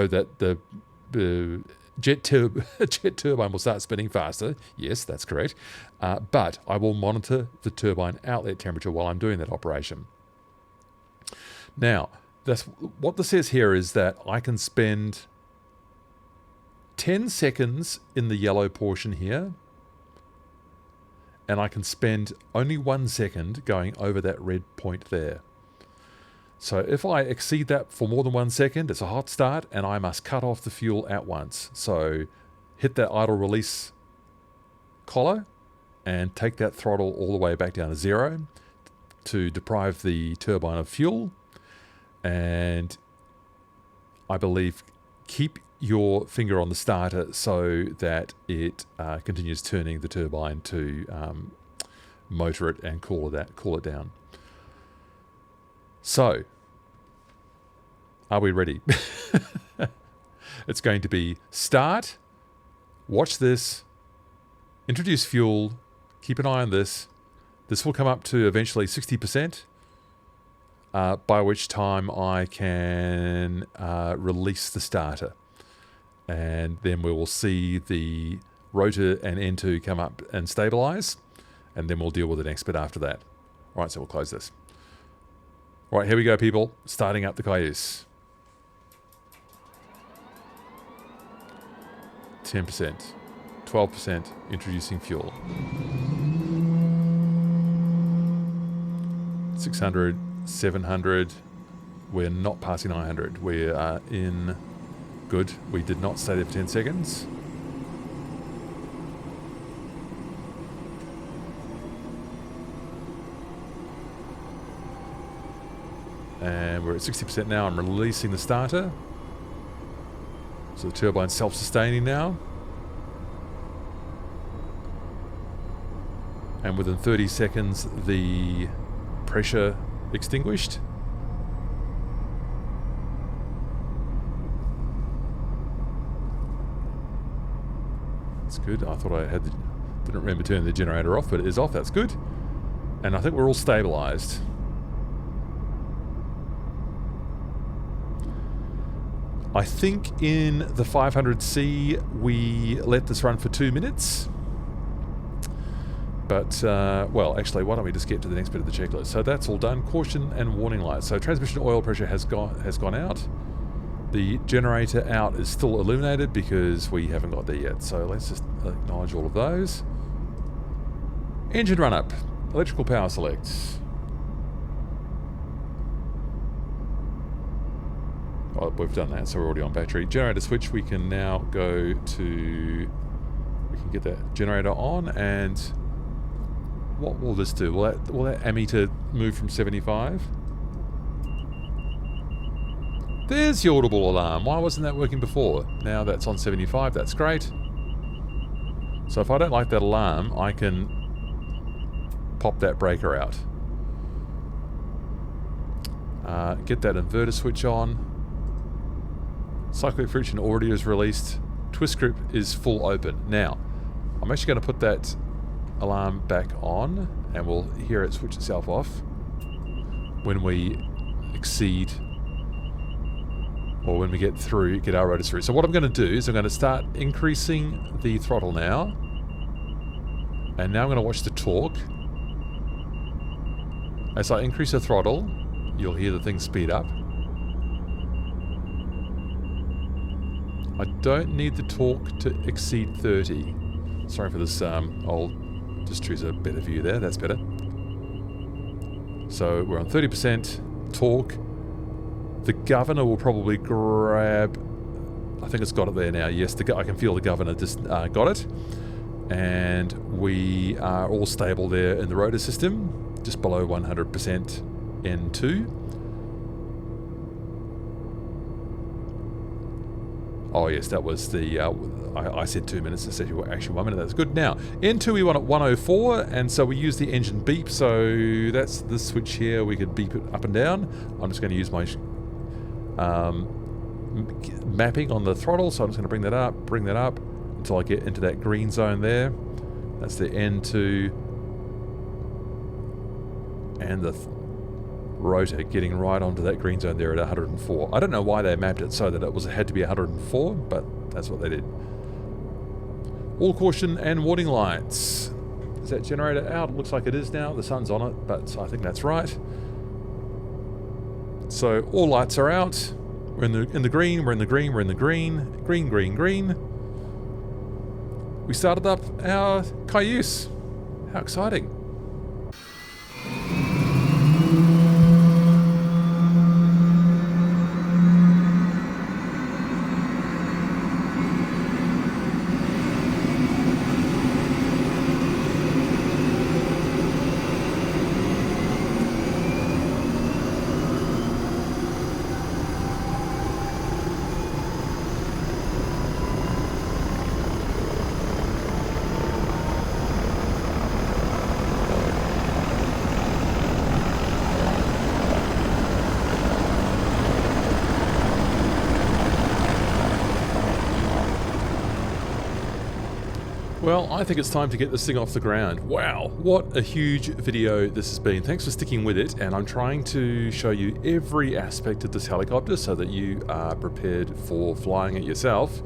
[SPEAKER 1] that the jet turbine will start spinning faster. Yes, that's correct. But I will monitor the turbine outlet temperature while I'm doing that operation. Now, what this says here is that I can spend 10 seconds in the yellow portion here, and I can spend only 1 second going over that red point there. So if I exceed that for more than 1 second, it's a hot start, and I must cut off the fuel at once. So hit that idle release collar and take that throttle all the way back down to 0 to deprive the turbine of fuel. And I believe keep your finger on the starter so that it continues turning the turbine to motor it and cool it down. So, are we ready? It's going to be start, watch this, introduce fuel, keep an eye on this. This will come up to eventually 60%, by which time I can release the starter. And then we will see the rotor and N2 come up and stabilize, and then we'll deal with the next bit after that. All right, so we'll close this. All right, here we go, people. Starting up the Cayuse. 10%, 12%, introducing fuel. 600, 700. We're not passing 900. We are in good. We did not stay there for 10 seconds. And we're at 60% now. I'm releasing the starter. So the turbine's self-sustaining now. And within 30 seconds, the pressure extinguished. That's good. I thought I had didn't remember turning the generator off, but it is off. That's good. And I think we're all stabilized. I think in the 500C we let this run for 2 minutes. But, well, actually, why don't we just get to the next bit of the checklist. So that's all done. Caution and warning lights. So transmission oil pressure has gone out. The generator out is still illuminated because we haven't got there yet. So let's just acknowledge all of those. Engine run up. Electrical power select. Oh, we've done that, so we're already on battery. Generator switch, we can now go to... We can get that generator on, and... What will this do? Will that ammeter move from 75? There's the audible alarm. Why wasn't that working before? Now that's on 75, that's great. So if I don't like that alarm, I can pop that breaker out. Get that inverter switch on. Cyclic friction already is released. Twist grip is full open. Now, I'm actually going to put that alarm back on, and we'll hear it switch itself off when we exceed, or when we get our rotors through. So what I'm going to do is I'm going to start increasing the throttle now, and now I'm going to watch the torque. As I increase the throttle, you'll hear the thing speed up. I don't need the torque to exceed 30. Sorry for this, I'll just choose a better view there, that's better. So we're on 30% torque. The governor will probably grab, I think it's got it there now, yes, I can feel the governor just got it. And we are all stable there in the rotor system, just below 100% N2. Oh yes, that was the, I said 2 minutes, it's actually 1 minute, that's good. Now, N2 we want at 104, and so we use the engine beep, so that's this switch here, we could beep it up and down. I'm just going to use my mapping on the throttle, so I'm just going to bring that up, until I get into that green zone there. That's the N2, and the rotor getting right onto that green zone there at 104. I don't know why they mapped it so that it had to be 104, but that's what they did. All caution and warning lights. Is that generator out? It looks like it is now. The sun's on it, but I think that's right. So all lights are out. We're in the green. We're in the green. We're in the green. Green, green, green. We started up our Cayuse. How exciting! Well, I think it's time to get this thing off the ground. Wow, what a huge video this has been. Thanks for sticking with it, and I'm trying to show you every aspect of this helicopter so that you are prepared for flying it yourself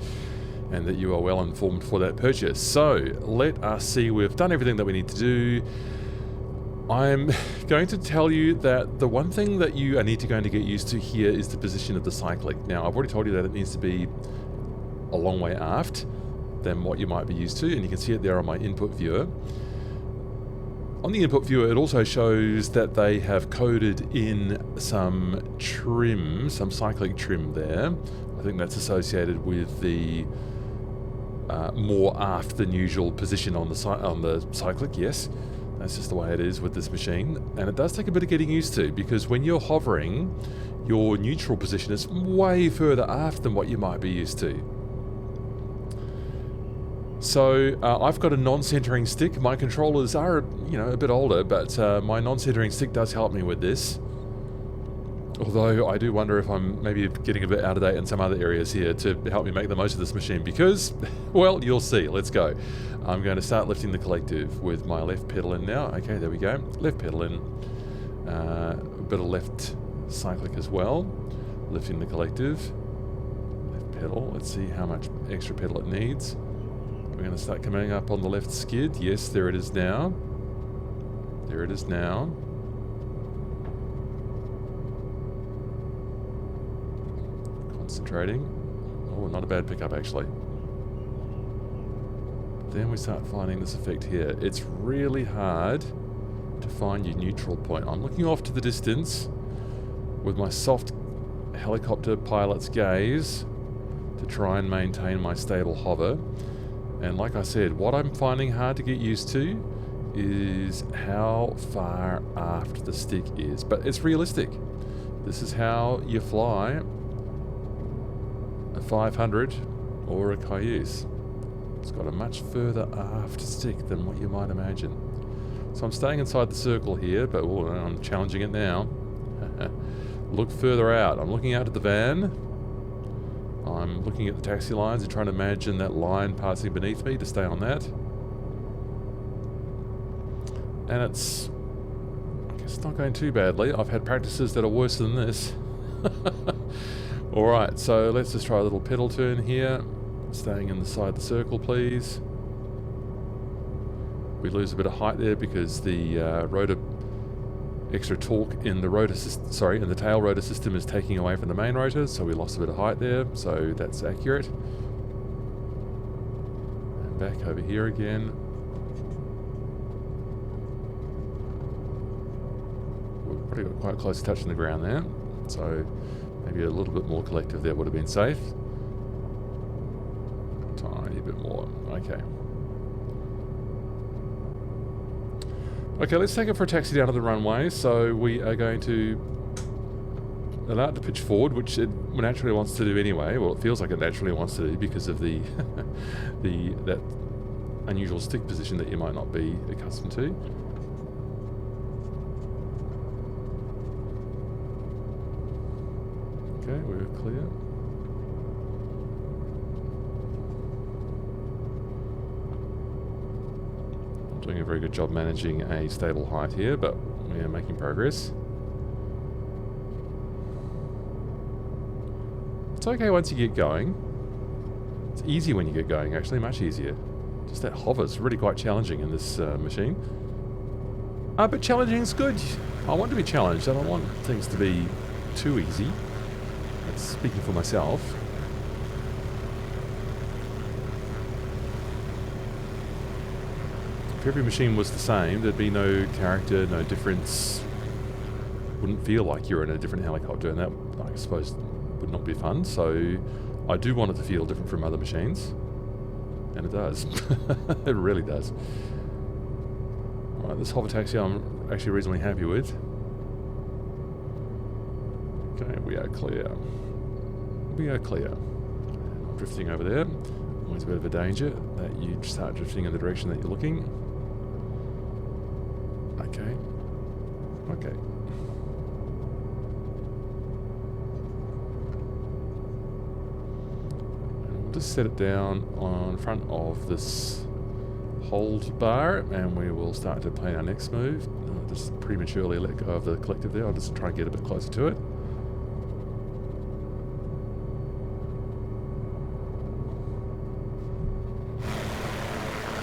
[SPEAKER 1] and that you are well informed for that purchase. So, let us see, we've done everything that we need to do. I'm going to tell you that the one thing that you are going to get used to here is the position of the cyclic. Now, I've already told you that it needs to be a long way aft than what you might be used to, and you can see it there on my input viewer. On the input viewer, it also shows that they have coded in some trim, some cyclic trim there. I think that's associated with the more aft than usual position on the cyclic. Yes, that's just the way it is with this machine, and it does take a bit of getting used to, because when you're hovering, your neutral position is way further aft than what you might be used to. So I've got a non-centering stick. My controllers are, a bit older, but my non-centering stick does help me with this. Although I do wonder if I'm maybe getting a bit out of date in some other areas here to help me make the most of this machine, because, well, you'll see. Let's go. I'm going to start lifting the collective with my left pedal in now. Okay, there we go. Left pedal in. A bit of left cyclic as well. Lifting the collective. Left pedal. Let's see how much extra pedal it needs. We're going to start coming up on the left skid. Yes, there it is now. There it is now. Concentrating. Oh, not a bad pickup actually. Then we start finding this effect here. It's really hard to find your neutral point. I'm looking off to the distance with my soft helicopter pilot's gaze to try and maintain my stable hover. And like I said, what I'm finding hard to get used to is how far aft the stick is. But it's realistic. This is how you fly a 500 or a Cayuse. It's got a much further aft stick than what you might imagine. So I'm staying inside the circle here, but I'm challenging it now. Look further out. I'm looking out at the van. I'm looking at the taxi lines and trying to imagine that line passing beneath me to stay on that. And it's, I guess, not going too badly. I've had practices that are worse than this. Alright, so let's just try a little pedal turn here. Staying inside the circle, please. We lose a bit of height there because the rotor, extra torque in the rotor system, in the tail rotor system is taking away from the main rotor, so we lost a bit of height there, so that's accurate. And back over here again. We've probably got quite close to touching the ground there, so maybe a little bit more collective there would have been safe. Tiny bit more, okay. Okay, let's take it for a taxi down to the runway. So we are going to allow it to pitch forward, which it naturally wants to do anyway. Well, it feels like it naturally wants to do because of the that unusual stick position that you might not be accustomed to. Okay, we're clear. Doing a very good job managing a stable height here, but we are making progress. It's okay once you get going. It's easy when you get going, actually, much easier. Just that hover is really quite challenging in this machine. But challenging is good. I want to be challenged. I don't want things to be too easy. That's speaking for myself. If every machine was the same, there'd be no character, no difference. Wouldn't feel like you're in a different helicopter, and that, I suppose, would not be fun. So I do want it to feel different from other machines, and it does. It really does. Alright, this hover taxi I'm actually reasonably happy with. Okay, we are clear. We are clear. I'm drifting over there. Always a bit of a danger that you start drifting in the direction that you're looking. Okay. Okay. And we'll just set it down on front of this hold bar, and we will start to plan our next move. I'll just prematurely let go of the collective there. I'll just try and get a bit closer to it.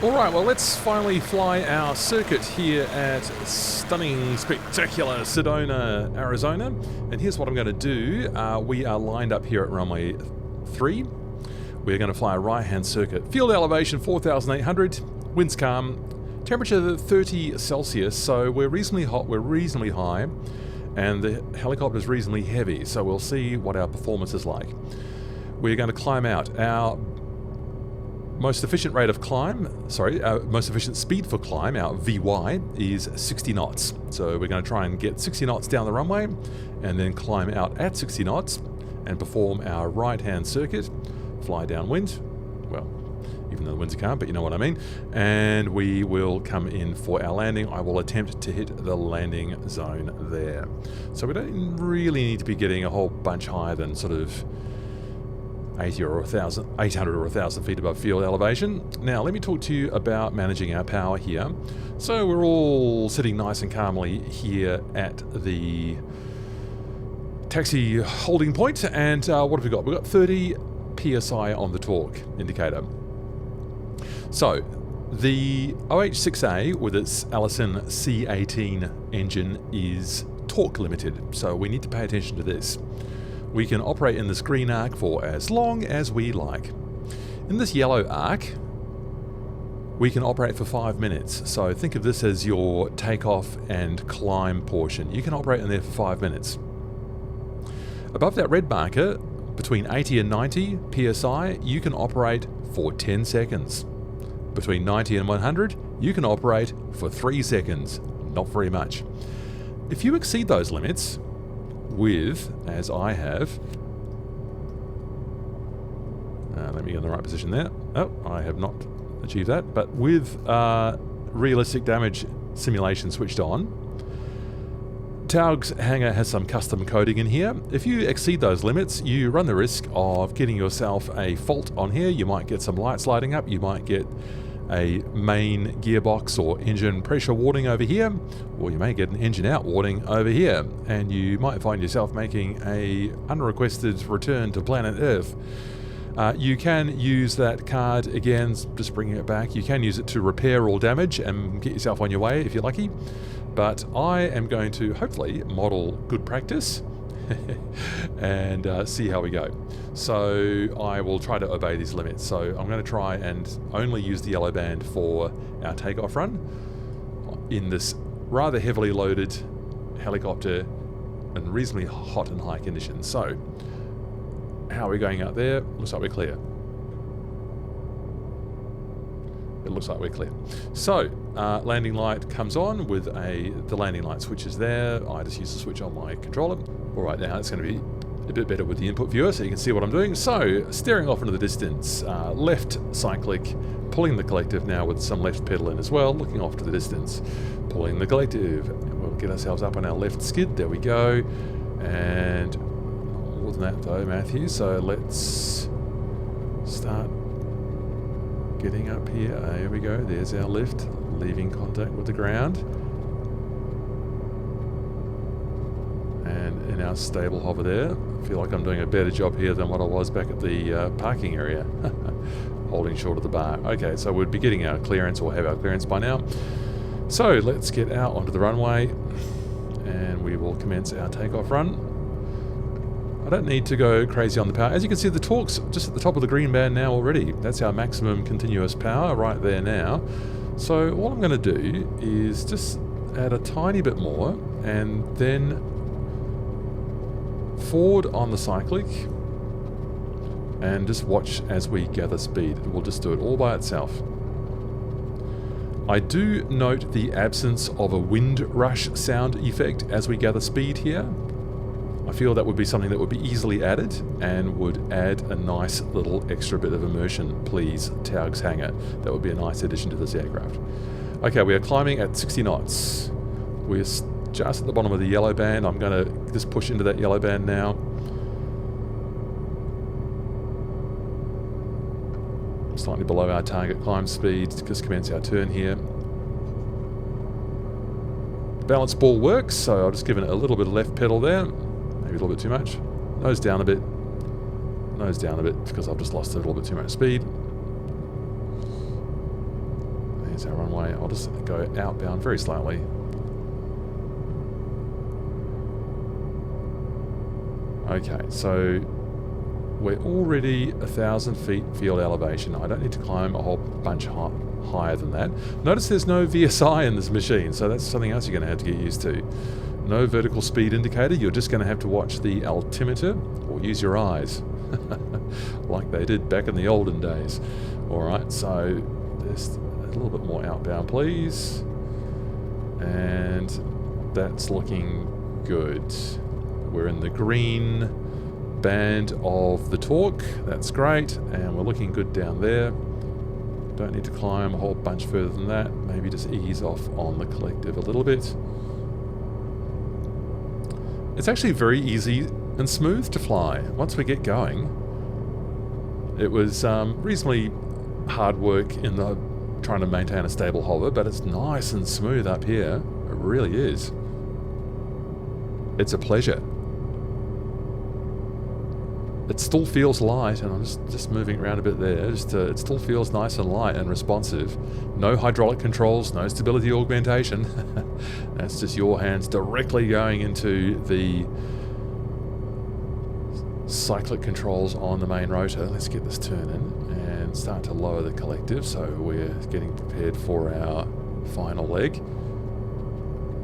[SPEAKER 1] Alright, well, let's finally fly our circuit here at stunning, spectacular Sedona, Arizona. And here's what I'm going to do. We are lined up here at runway 3. We're going to fly a right-hand circuit. Field elevation 4,800, winds calm, temperature 30 Celsius, so we're reasonably hot, we're reasonably high, and the helicopter is reasonably heavy, so we'll see what our performance is like. We're going to climb out. Our most efficient rate of climb, our most efficient speed for climb, our VY, is 60 knots. So we're going to try and get 60 knots down the runway and then climb out at 60 knots and perform our right-hand circuit, fly downwind, well, even though the winds are calm, but you know what I mean, and we will come in for our landing. I will attempt to hit the landing zone there. So we don't really need to be getting a whole bunch higher than sort of 80 or 1,000, 800 or 1,000 feet above field elevation. Now, let me talk to you about managing our power here. So we're all sitting nice and calmly here at the taxi holding point, and what have we got? We've got 30 PSI on the torque indicator. So, the OH-6A with its Allison C18 engine is torque limited, so we need to pay attention to this. We can operate in this green arc for as long as we like. In this yellow arc, we can operate for 5 minutes. So think of this as your takeoff and climb portion. You can operate in there for 5 minutes. Above that red marker, between 80 and 90 PSI, you can operate for 10 seconds. Between 90 and 100, you can operate for 3 seconds. Not very much. If you exceed those limits, with, as I have, let me get in the right position there. Oh, I have not achieved that, but with realistic damage simulation switched on, Taog's Hangar has some custom coding in here. If you exceed those limits, you run the risk of getting yourself a fault on here. You might get some lights lighting up, you might get a main gearbox or engine pressure warning over here, or you may get an engine out warning over here, and you might find yourself making a unrequested return to planet Earth. You can use that card again, just bringing it back. You can use it to repair all damage and get yourself on your way if you're lucky, but I am going to hopefully model good practice and see how we go. So I will try to obey these limits. So I'm going to try and only use the yellow band for our takeoff run in this rather heavily loaded helicopter and reasonably hot and high conditions. So how are we going out there? Looks like we're clear. It looks like we're clear. So landing light comes on with the landing light switch is there. I just use the switch on my controller. All right, now it's going to be a bit better with the input viewer so you can see what I'm doing. So steering off into the distance, left cyclic, pulling the collective now with some left pedal in as well, looking off to the distance, pulling the collective. We'll get ourselves up on our left skid. There we go. And more than that though, Matthew. So let's start getting up here. Here we go. There's our lift, leaving contact with the ground. And in our stable hover there, I feel like I'm doing a better job here than what I was back at the parking area, holding short of the bar. Okay, so we'd be getting our clearance, or have our clearance by now. So let's get out onto the runway and we will commence our takeoff run. I don't need to go crazy on the power. As you can see, the torque's just at the top of the green band now already. That's our maximum continuous power right there now. So what I'm going to do is just add a tiny bit more and then forward on the cyclic and just watch as we gather speed. We'll just do it all by itself. I do note the absence of a wind rush sound effect as we gather speed here. I feel that would be something that would be easily added and would add a nice little extra bit of immersion, please, Taog's Hangar. That would be a nice addition to this aircraft. Okay, we are climbing at 60 knots. We're just at the bottom of the yellow band. I'm going to just push into that yellow band now. Slightly below our target climb speed to just commence our turn here. The balance ball works, so I'll just give it a little bit of left pedal there. Maybe a little bit too much. Nose down a bit. Nose down a bit because I've just lost a little bit too much speed. There's our runway. I'll just go outbound very slowly. Okay, so we're already 1,000 feet field elevation. I don't need to climb a whole bunch higher than that. Notice there's no VSI in this machine, so that's something else you're going to have to get used to. No vertical speed indicator. You're just going to have to watch the altimeter or use your eyes like they did back in the olden days. Alright, so there's a little bit more outbound, please. And that's looking good. We're in the green band of the torque. That's great. And we're looking good down there. Don't need to climb a whole bunch further than that. Maybe just ease off on the collective a little bit. It's actually very easy and smooth to fly once we get going. It was reasonably hard work in the trying to maintain a stable hover, but it's nice and smooth up here. It really is. It's a pleasure. It still feels light, and I'm just moving around a bit there. It still feels nice and light and responsive. No hydraulic controls, no stability augmentation. That's just your hands directly going into the cyclic controls on the main rotor. Let's get this turning and start to lower the collective so we're getting prepared for our final leg.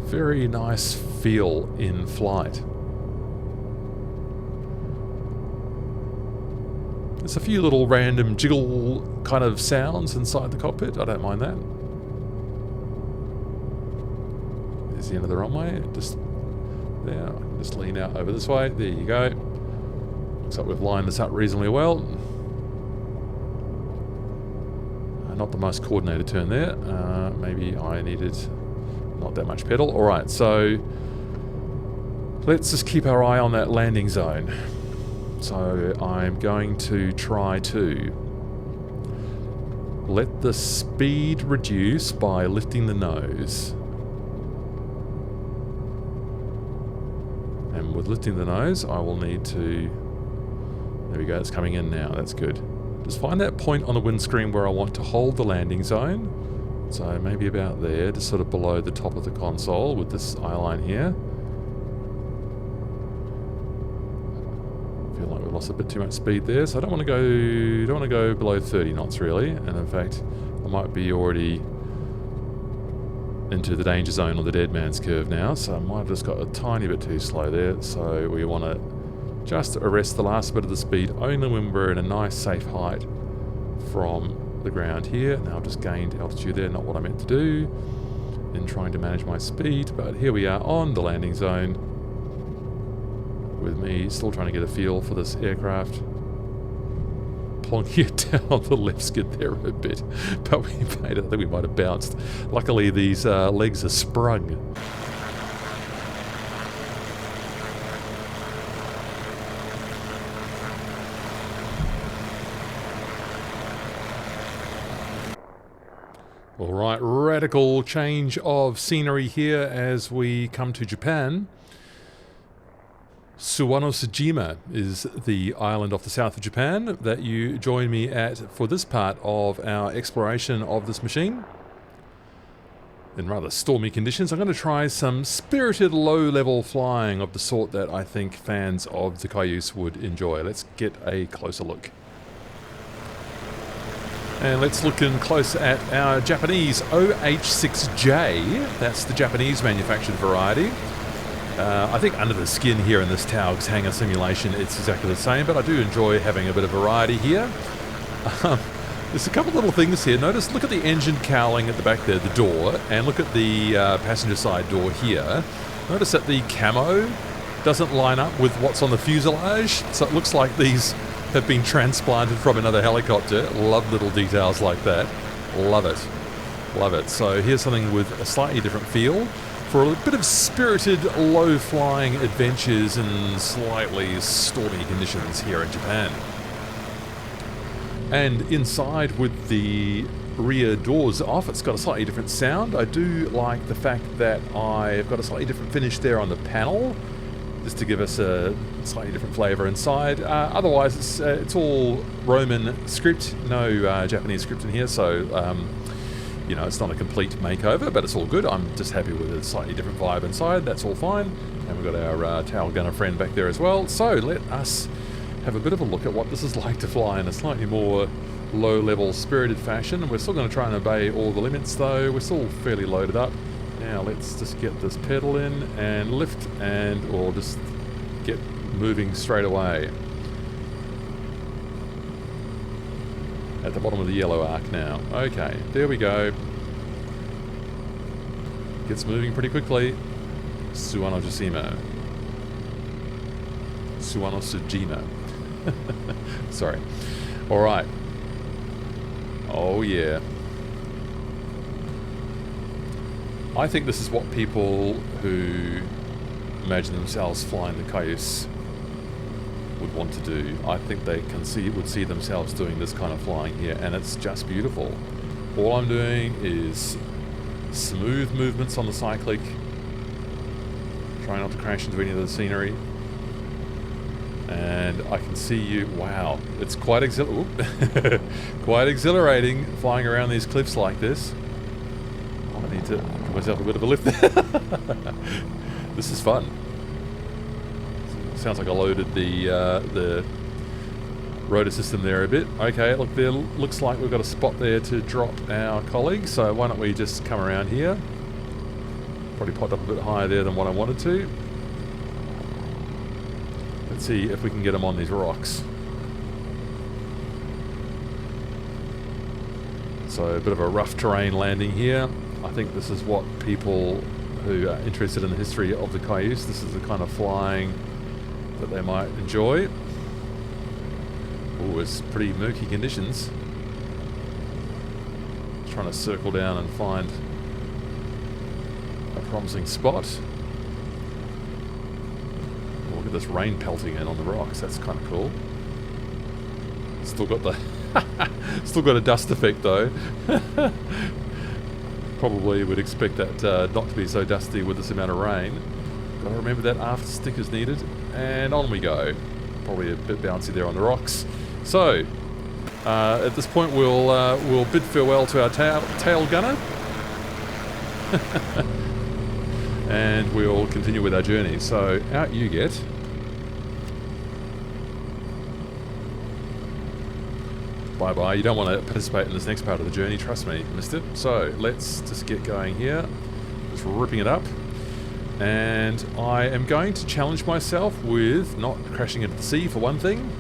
[SPEAKER 1] Very nice feel in flight. There's a few little random jiggle kind of sounds inside the cockpit. I don't mind that. There's the end of the runway. Just there. I can just lean out over this way. There you go. Looks like we've lined this up reasonably well. Not the most coordinated turn there. Maybe I needed not that much pedal. Alright, so let's just keep our eye on that landing zone. So I'm going to try to let the speed reduce by lifting the nose. And with lifting the nose, I will need to... There we go, it's coming in now, that's good. Just find that point on the windscreen where I want to hold the landing zone. So maybe about there, just sort of below the top of the console with this eye line here. Feel like we've lost a bit too much speed there, so I don't want to go below 30 knots really. And in fact, I might be already into the danger zone or the dead man's curve now, so I might have just got a tiny bit too slow there. So we want to just arrest the last bit of the speed only when we're in a nice safe height from the ground here. Now I've just gained altitude there, not what I meant to do in trying to manage my speed, but here we are on the landing zone with me still trying to get a feel for this aircraft. Plonking it down the left skid there a bit, but we made it. I think we might have bounced. Luckily these legs are sprung. Alright, radical change of scenery here as we come to Japan. Suwanosejima is the island off the south of Japan that you join me at for this part of our exploration of this machine. In rather stormy conditions, I'm going to try some spirited low-level flying of the sort that I think fans of the Cayuse would enjoy. Let's get a closer look. And let's look in close at our Japanese OH-6J. That's the Japanese manufactured variety. I think under the skin here in this Taog's hangar simulation it's exactly the same, but I do enjoy having a bit of variety here. There's a couple little things here. Notice, look at the engine cowling at the back there, the door, and look at the passenger side door here. Notice that the camo doesn't line up with what's on the fuselage, so it looks like these have been transplanted from another helicopter. Love little details like that. Love it. Love it. So here's something with a slightly different feel for a bit of spirited low-flying adventures in slightly stormy conditions here in Japan. And inside with the rear doors off, it's got a slightly different sound. I do like the fact that I've got a slightly different finish there on the panel, just to give us a slightly different flavour inside. Otherwise, it's all Roman script, no Japanese script in here, so you know, it's not a complete makeover, but it's all good. I'm just happy with a slightly different vibe inside. That's all fine. And we've got our Taog gunner friend back there as well. So let us have a bit of a look at what this is like to fly in a slightly more low-level, spirited fashion. We're still going to try and obey all the limits, though. We're still fairly loaded up. Now let's just get this pedal in and lift, or just get moving straight away. At the bottom of the yellow arc now. Okay, there we go. Gets moving pretty quickly. Suwanosujima. Sorry. Alright. Oh yeah. I think this is what people who imagine themselves flying the Cayuse would want to do. I think they would see themselves doing this kind of flying here, and it's just beautiful. All I'm doing is smooth movements on the cyclic, trying not to crash into any of the scenery, and I can see you. Wow, it's quite quite exhilarating flying around these cliffs like this. I need to give myself a bit of a lift there. This is fun. Sounds like I loaded the rotor system there a bit. Okay, look, there looks like we've got a spot there to drop our colleague, so why don't we just come around here. Probably popped up a bit higher there than what I wanted to. Let's see if we can get them on these rocks. So a bit of a rough terrain landing here. I think this is what people who are interested in the history of the Cayuse, this is the kind of flying that they might enjoy. Oh, it's pretty murky conditions. Trying to circle down and find a promising spot. Oh, look at this rain pelting in on the rocks. That's kind of cool. Still got the still got a dust effect though. Probably would expect that not to be so dusty with this amount of rain. Gotta remember that after stick is needed. And on we go. Probably a bit bouncy there on the rocks. So, at this point we'll bid farewell to our tail gunner. And we'll continue with our journey. So, out you get. Bye-bye. You don't want to participate in this next part of the journey, trust me, mister. So, let's just get going here. Just ripping it up. And I am going to challenge myself with not crashing into the sea, for one thing.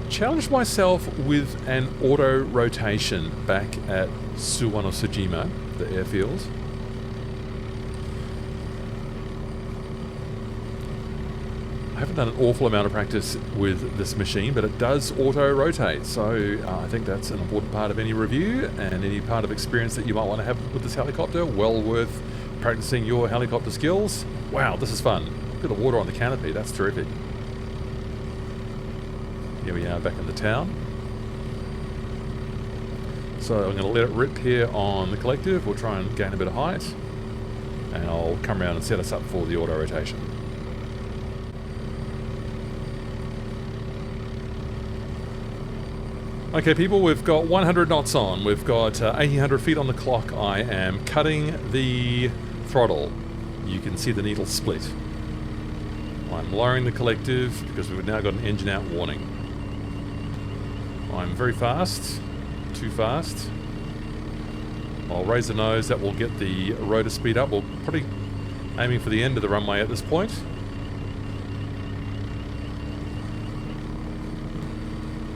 [SPEAKER 1] Challenge myself with an auto rotation back at Suwanosujima, the airfield. I haven't done an awful amount of practice with this machine, but it does auto rotate, so I think that's an important part of any review and any part of experience that you might want to have with this helicopter. Well worth practicing your helicopter skills. Wow, this is fun. Bit of water on the canopy, that's terrific. Here we are back in the town. So I'm going to let it rip here on the collective. We'll try and gain a bit of height, and I'll come around and set us up for the auto rotation. Okay people, we've got 100 knots on, we've got 1800 feet on the clock. I am cutting the throttle. You can see the needle split. I'm lowering the collective because we've now got an engine out warning. I'm very fast, too fast. I'll raise the nose, that will get the rotor speed up. We're probably aiming for the end of the runway at this point.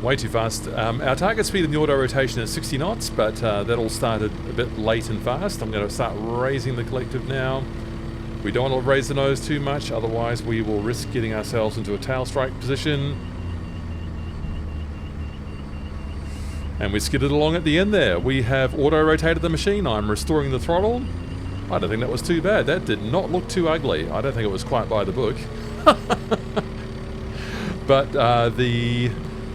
[SPEAKER 1] Way too fast. Our target speed in the auto rotation is 60 knots, but that all started a bit late and fast. I'm going to start raising the collective now. We don't want to raise the nose too much, otherwise we will risk getting ourselves into a tail strike position. And we skidded along at the end there. We have auto rotated the machine. I'm restoring the throttle. I don't think that was too bad. That did not look too ugly. I don't think it was quite by the book. But the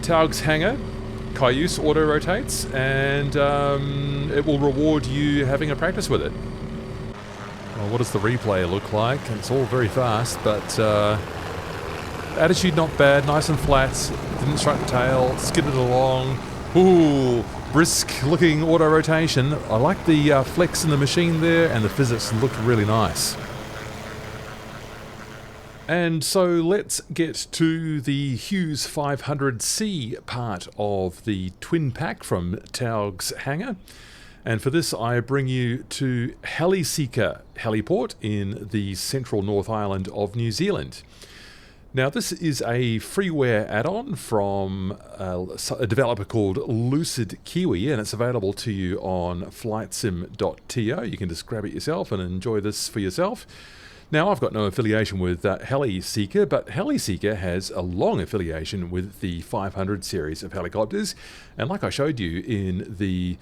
[SPEAKER 1] Taog's Hangar Cayuse auto rotates, and it will reward you having a practice with it. Well, what does the replay look like? It's all very fast, but attitude not bad, nice and flat, didn't strike the tail, skidded along. Ooh, brisk looking auto rotation. I like the flex in the machine there, and the physics looked really nice. And so let's get to the Hughes 500C part of the twin pack from Taog's Hangar. And for this, I bring you to Heliseeker Heliport in the central North Island of New Zealand. Now, this is a freeware add-on from a developer called Lucid Kiwi, and it's available to you on flightsim.to. You can just grab it yourself and enjoy this for yourself. Now, I've got no affiliation with Heliseeker, but Heliseeker has a long affiliation with the 500 series of helicopters. And like I showed you in the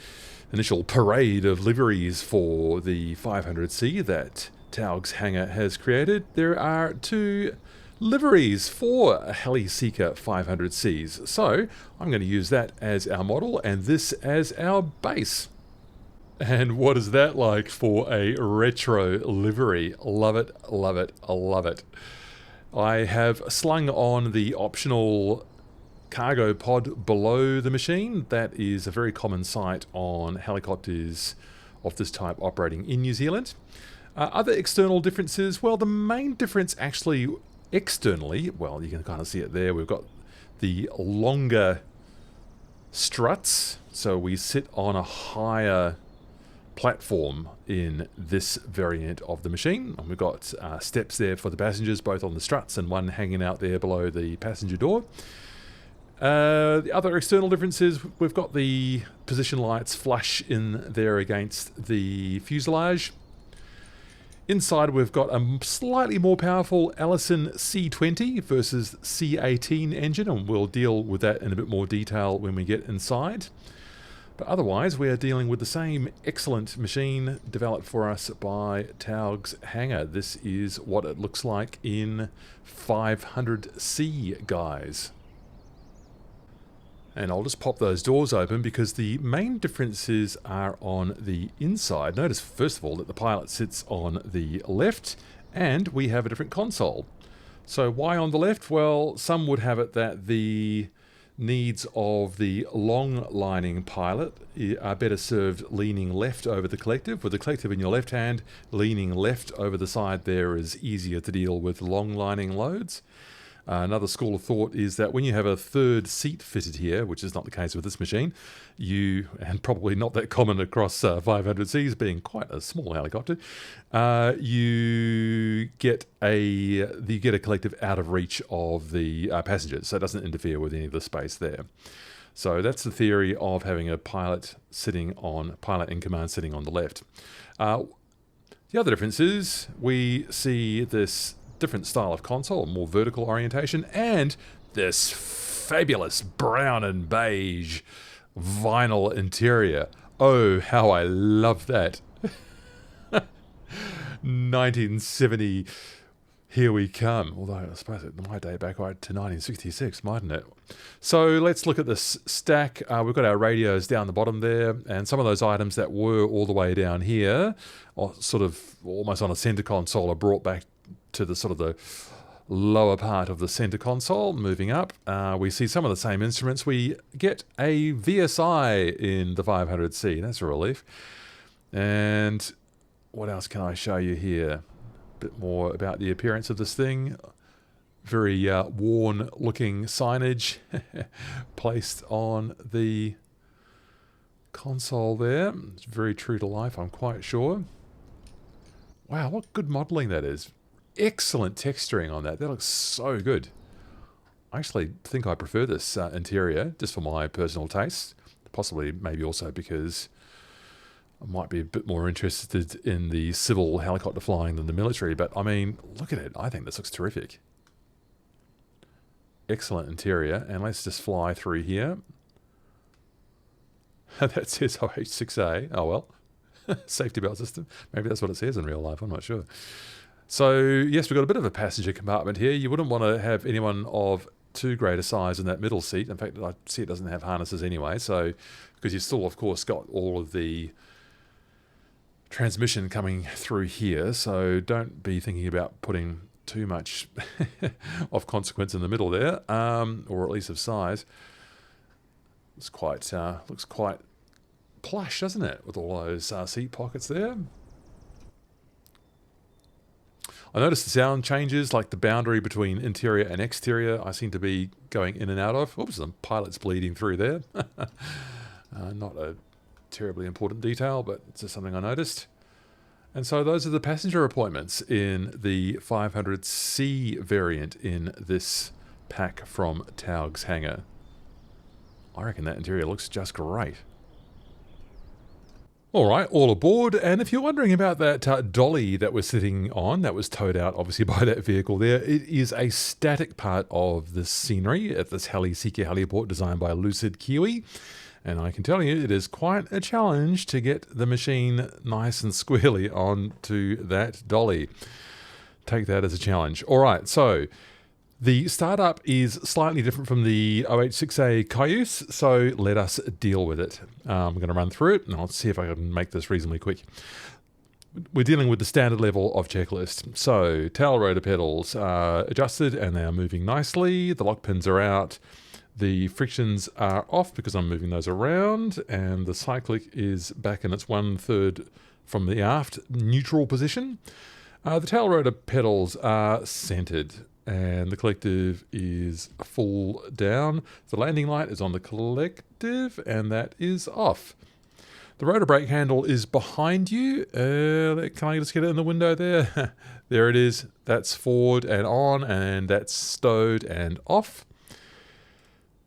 [SPEAKER 1] initial parade of liveries for the 500C that Taog's Hangar has created, there are 2 liveries for Heliseeker 500Cs. So I'm going to use that as our model and this as our base. And what is that like for a retro livery? Love it, love it, love it. I have slung on the optional cargo pod below the machine. That is a very common sight on helicopters of this type operating in New Zealand. Other external differences, well, the main difference actually externally, well, you can kind of see it there. We've got the longer struts, so we sit on a higher platform in this variant of the machine, and we've got steps there for the passengers, both on the struts and one hanging out there below the passenger door. The other external differences, we've got the position lights flush in there against the fuselage. Inside we've got a slightly more powerful Allison C20 versus C18 engine, and we'll deal with that in a bit more detail when we get inside. But otherwise, we are dealing with the same excellent machine developed for us by Taog's Hangar. This is what it looks like in 500C, guys. And I'll just pop those doors open because the main differences are on the inside. Notice, first of all, that the pilot sits on the left and we have a different console. So why on the left? Well, some would have it that the needs of the long lining pilot are better served leaning left over the collective. With the collective in your left hand, leaning left over the side there is easier to deal with long lining loads. Another school of thought is that when you have a third seat fitted here, which is not the case with this machine, and probably not that common across 500Cs being quite a small helicopter, you get a collective out of reach of the passengers, so it doesn't interfere with any of the space there. So that's the theory of having a pilot in command sitting on the left. The other difference is we see this different style of console, more vertical orientation, and this fabulous brown and beige vinyl interior. Oh, how I love that. 1970, here we come. Although I suppose it might date back right to 1966, mightn't it? So let's look at this stack. We've got our radios down the bottom there, and some of those items that were all the way down here, or sort of almost on a center console, are brought back to the sort of the lower part of the center console. Moving up, we see some of the same instruments. We get a VSI in the 500C. That's a relief. And what else can I show you here? A bit more about the appearance of this thing. Very worn looking signage placed on the console there. It's very true to life, I'm quite sure. Wow, what good modeling that is. Excellent texturing on that. That looks so good. I actually think I prefer this interior, just for my personal taste. Possibly, maybe also because I might be a bit more interested in the civil helicopter flying than the military. But, I mean, look at it. I think this looks terrific. Excellent interior. And let's just fly through here. That says OH-6A. Oh, well. Safety belt system. Maybe that's what it says in real life. I'm not sure. So, yes, we've got a bit of a passenger compartment here. You wouldn't want to have anyone of too great a size in that middle seat. In fact, I see it doesn't have harnesses anyway, so because you've still, of course, got all of the transmission coming through here, so don't be thinking about putting too much of consequence in the middle there, or at least of size. It's quite looks quite plush, doesn't it, with all those seat pockets there. I noticed the sound changes, like the boundary between interior and exterior, I seem to be going in and out of. Oops, the pilot's bleeding through there. Not a terribly important detail, but it's just something I noticed. And so those are the passenger appointments in the 500C variant in this pack from Taog's Hangar. I reckon that interior looks just great. All right, all aboard. And if you're wondering about that dolly that we're sitting on, that was towed out obviously by that vehicle there, it is a static part of the scenery at this Helsinki heliport designed by Lucid Kiwi. And I can tell you, it is quite a challenge to get the machine nice and squarely onto that dolly. Take that as a challenge. All right, so the startup is slightly different from the OH-6A Cayuse, so let us deal with it. I'm going to run through it, and I'll see if I can make this reasonably quick. We're dealing with the standard level of checklist. So, tail rotor pedals are adjusted, and they are moving nicely. The lock pins are out. The frictions are off because I'm moving those around, and the cyclic is back in its 1/3 from the aft neutral position. The tail rotor pedals are centered, and the collective is full down. The landing light is on the collective, and that is off. The rotor brake handle is behind you. Can I just get it in the window there? There it is. That's forward and on, and that's stowed and off.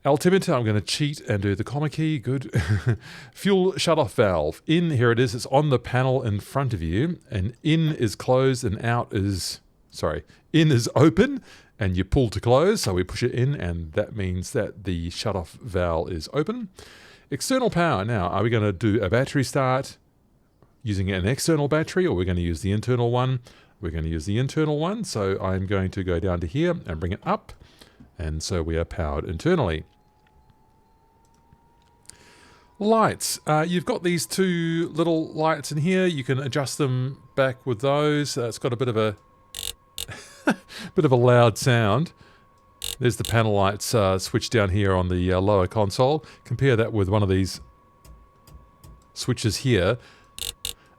[SPEAKER 1] Altimeter, I'm going to cheat and do the comma key. Good. Fuel shutoff valve. In, here it is. It's on the panel in front of you. And in is closed and out is... Sorry. In is open and you pull to close. So we push it in and that means that the shutoff valve is open. External power. Now, are we going to do a battery start using an external battery, or we're going to use the internal one? We're going to use the internal one. So I'm going to go down to here and bring it up. And so we are powered internally. Lights. You've got these two little lights in here. You can adjust them back with those. It's got a bit of a bit of a loud sound. There's the panel lights switch down here on the lower console. Compare that with one of these switches here.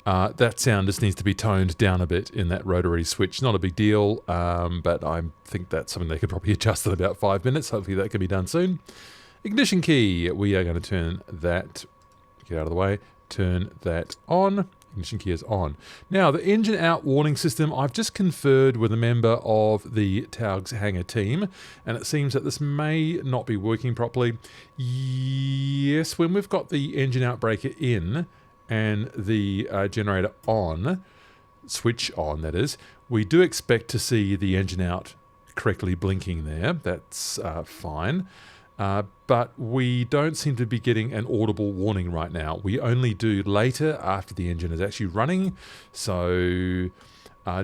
[SPEAKER 1] That sound just needs to be toned down a bit in that rotary switch. Not a big deal, but I think that's something they could probably adjust in about 5 minutes. Hopefully that can be done soon. Ignition key. We are going to turn that, get out of the way, turn that on. Ignition key is on. Now, the engine out warning system, I've just conferred with a member of the Taog's Hangar team, and it seems that this may not be working properly. Yes, when we've got the engine out breaker in, and the generator on, switch on that is, we do expect to see the engine out correctly blinking there. That's fine. But we don't seem to be getting an audible warning right now. We only do later after the engine is actually running. So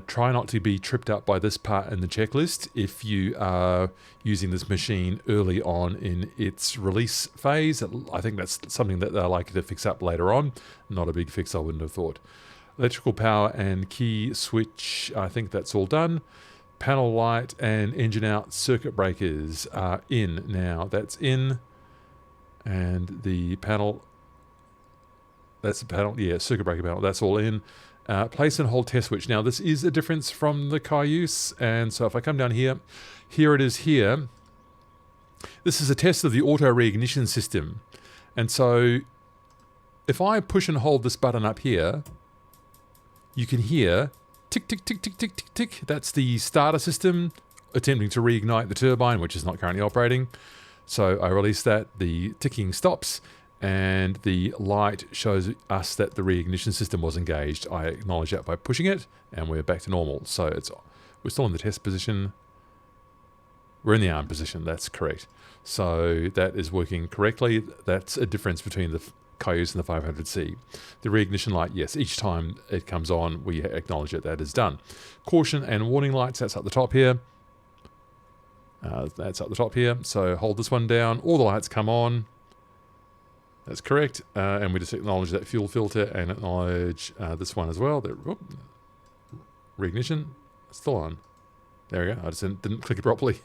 [SPEAKER 1] try not to be tripped up by this part in the checklist if you are using this machine early on in its release phase. I think that's something that they're likely to fix up later on. Not a big fix, I wouldn't have thought. Electrical power and key switch, I think that's all done. Panel light and engine out circuit breakers are in now. That's in. And the panel, that's the panel, yeah, circuit breaker panel, that's all in. Place and hold test switch. Now this is a difference from the Cayuse, and so if I come down here, here it is here. This is a test of the auto reignition system. And so if I push and hold this button up here, you can hear tick, tick, tick, tick, tick, tick, tick. That's the starter system attempting to reignite the turbine, which is not currently operating. So I release that, the ticking stops, and the light shows us that the reignition system was engaged. I acknowledge that by pushing it, and we're back to normal. So we're still in the test position. We're in the arm position, that's correct. So that is working correctly. That's a difference between the Cayuse and the 500C. The reignition light, yes, each time it comes on, we acknowledge that that is done. Caution and warning lights, that's at the top here. That's up the top here. So hold this one down. All the lights come on. That's correct. And we just acknowledge that fuel filter and acknowledge this one as well. Reignition. Still on. There we go. I just didn't click it properly.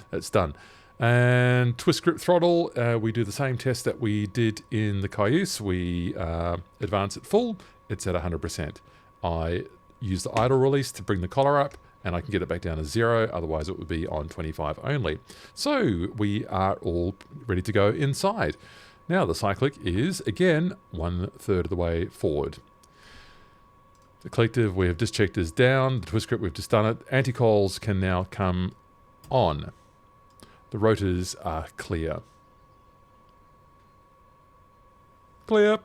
[SPEAKER 1] That's done. And twist grip throttle. We do the same test that we did in the Cayuse. We advance it full. It's at 100%. I use the idle release to bring the collar up, and I can get it back down to 0, otherwise it would be on 25 only. So we are all ready to go inside. Now the cyclic is, again, 1/3 of the way forward. The collective we have just checked is down. The twist grip, we've just done it. Anti-coils can now come on. The rotors are clear. Clear.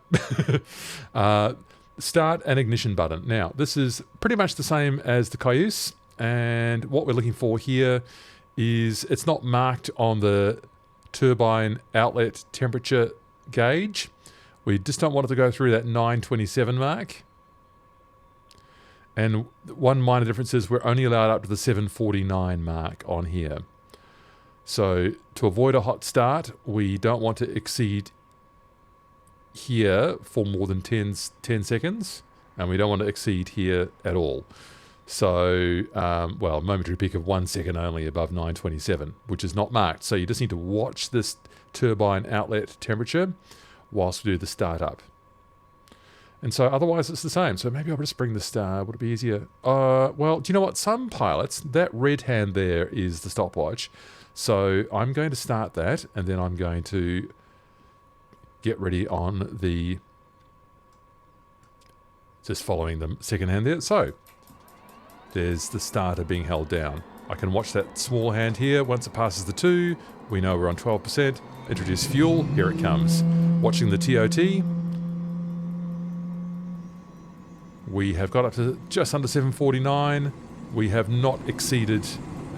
[SPEAKER 1] Start and ignition button. Now, this is pretty much the same as the Cayuse, and what we're looking for here is it's not marked on the turbine outlet temperature gauge. We just don't want it to go through that 927 mark. And one minor difference is we're only allowed up to the 749 mark on here. So to avoid a hot start, we don't want to exceed here for more than 10 seconds, and we don't want to exceed here at all. So, well, momentary peak of 1 second only above 927, which is not marked. So you just need to watch this turbine outlet temperature whilst we do the startup. And so otherwise it's the same. So maybe I'll just bring the star. Would it be easier? Well, do you know what? Some pilots, that red hand there is the stopwatch. So I'm going to start that, and then I'm going to get ready on the, just following the second hand there. So there's the starter being held down. I can watch that small hand here. Once it passes the 2, we know we're on 12%. Introduce fuel, here it comes. Watching the TOT. We have got up to just under 749. We have not exceeded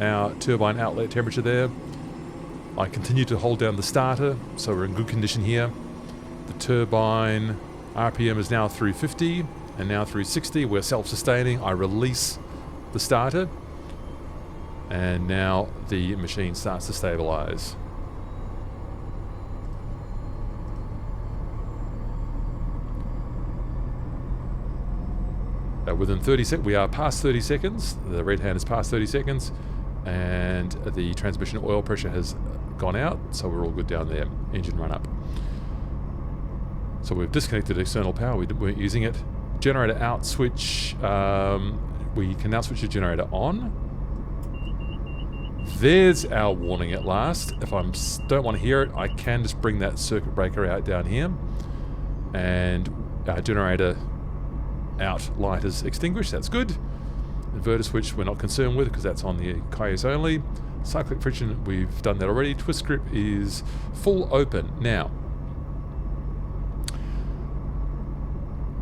[SPEAKER 1] our turbine outlet temperature there. I continue to hold down the starter, so we're in good condition here. The turbine RPM is now through 50 and now through 60. We're self-sustaining. I release the starter, and now the machine starts to stabilize. Within 30 seconds, we are past 30 seconds. The red hand is past 30 seconds, and the transmission oil pressure has gone out, so we're all good down there. Engine run up. So we've disconnected external power. We weren't using it. Generator out switch. We can now switch the generator on. There's our warning at last. If I don't want to hear it, I can just bring that circuit breaker out down here, and our generator out light is extinguished. That's good. Inverter switch we're not concerned with because that's on the Cayuse only. Cyclic friction, we've done that already. Twist grip is full open. Now,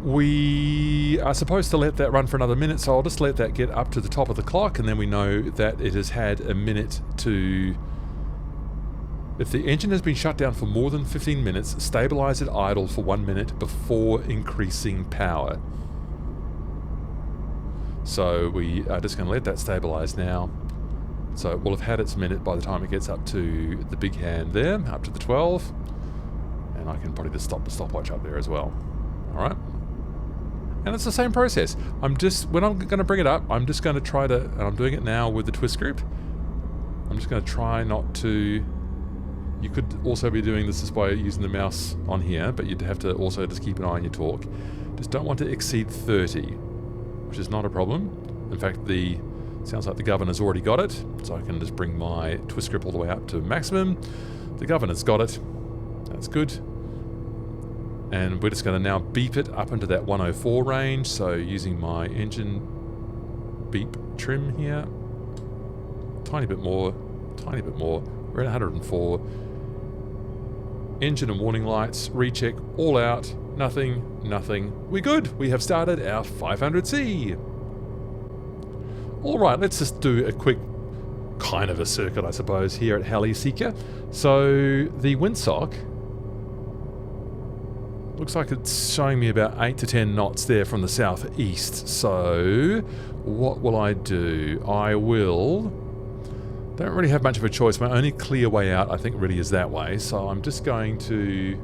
[SPEAKER 1] we are supposed to let that run for another minute, so I'll just let that get up to the top of the clock, and then we know that it has had a minute to... If the engine has been shut down for more than 15 minutes, stabilize it idle for 1 minute before increasing power. So we are just going to let that stabilize now. So it will have had its minute by the time it gets up to the big hand there, up to the 12. And I can probably just stop the stopwatch up there as well. Alright. And it's the same process. When I'm going to bring it up, I'm just going to try to, and I'm doing it now with the twist grip. I'm just going to try not to... You could also be doing this by using the mouse on here, but you'd have to also just keep an eye on your torque. Just don't want to exceed 30, which is not a problem. In fact, sounds like the governor's already got it, so I can just bring my twist grip all the way up to maximum. The governor's got it. That's good. And we're just going to now beep it up into that 104 range, so using my engine beep trim here. Tiny bit more, tiny bit more. We're at 104. Engine and warning lights, recheck, all out, nothing, nothing. We're good. We have started our 500C. All right, let's just do a quick kind of a circuit, I suppose, here at Heli Seeker. So the windsock looks like it's showing me about 8 to 10 knots there from the southeast. So what will I do? I will Don't really have much of a choice. My only clear way out, I think, really is that way. So I'm just going to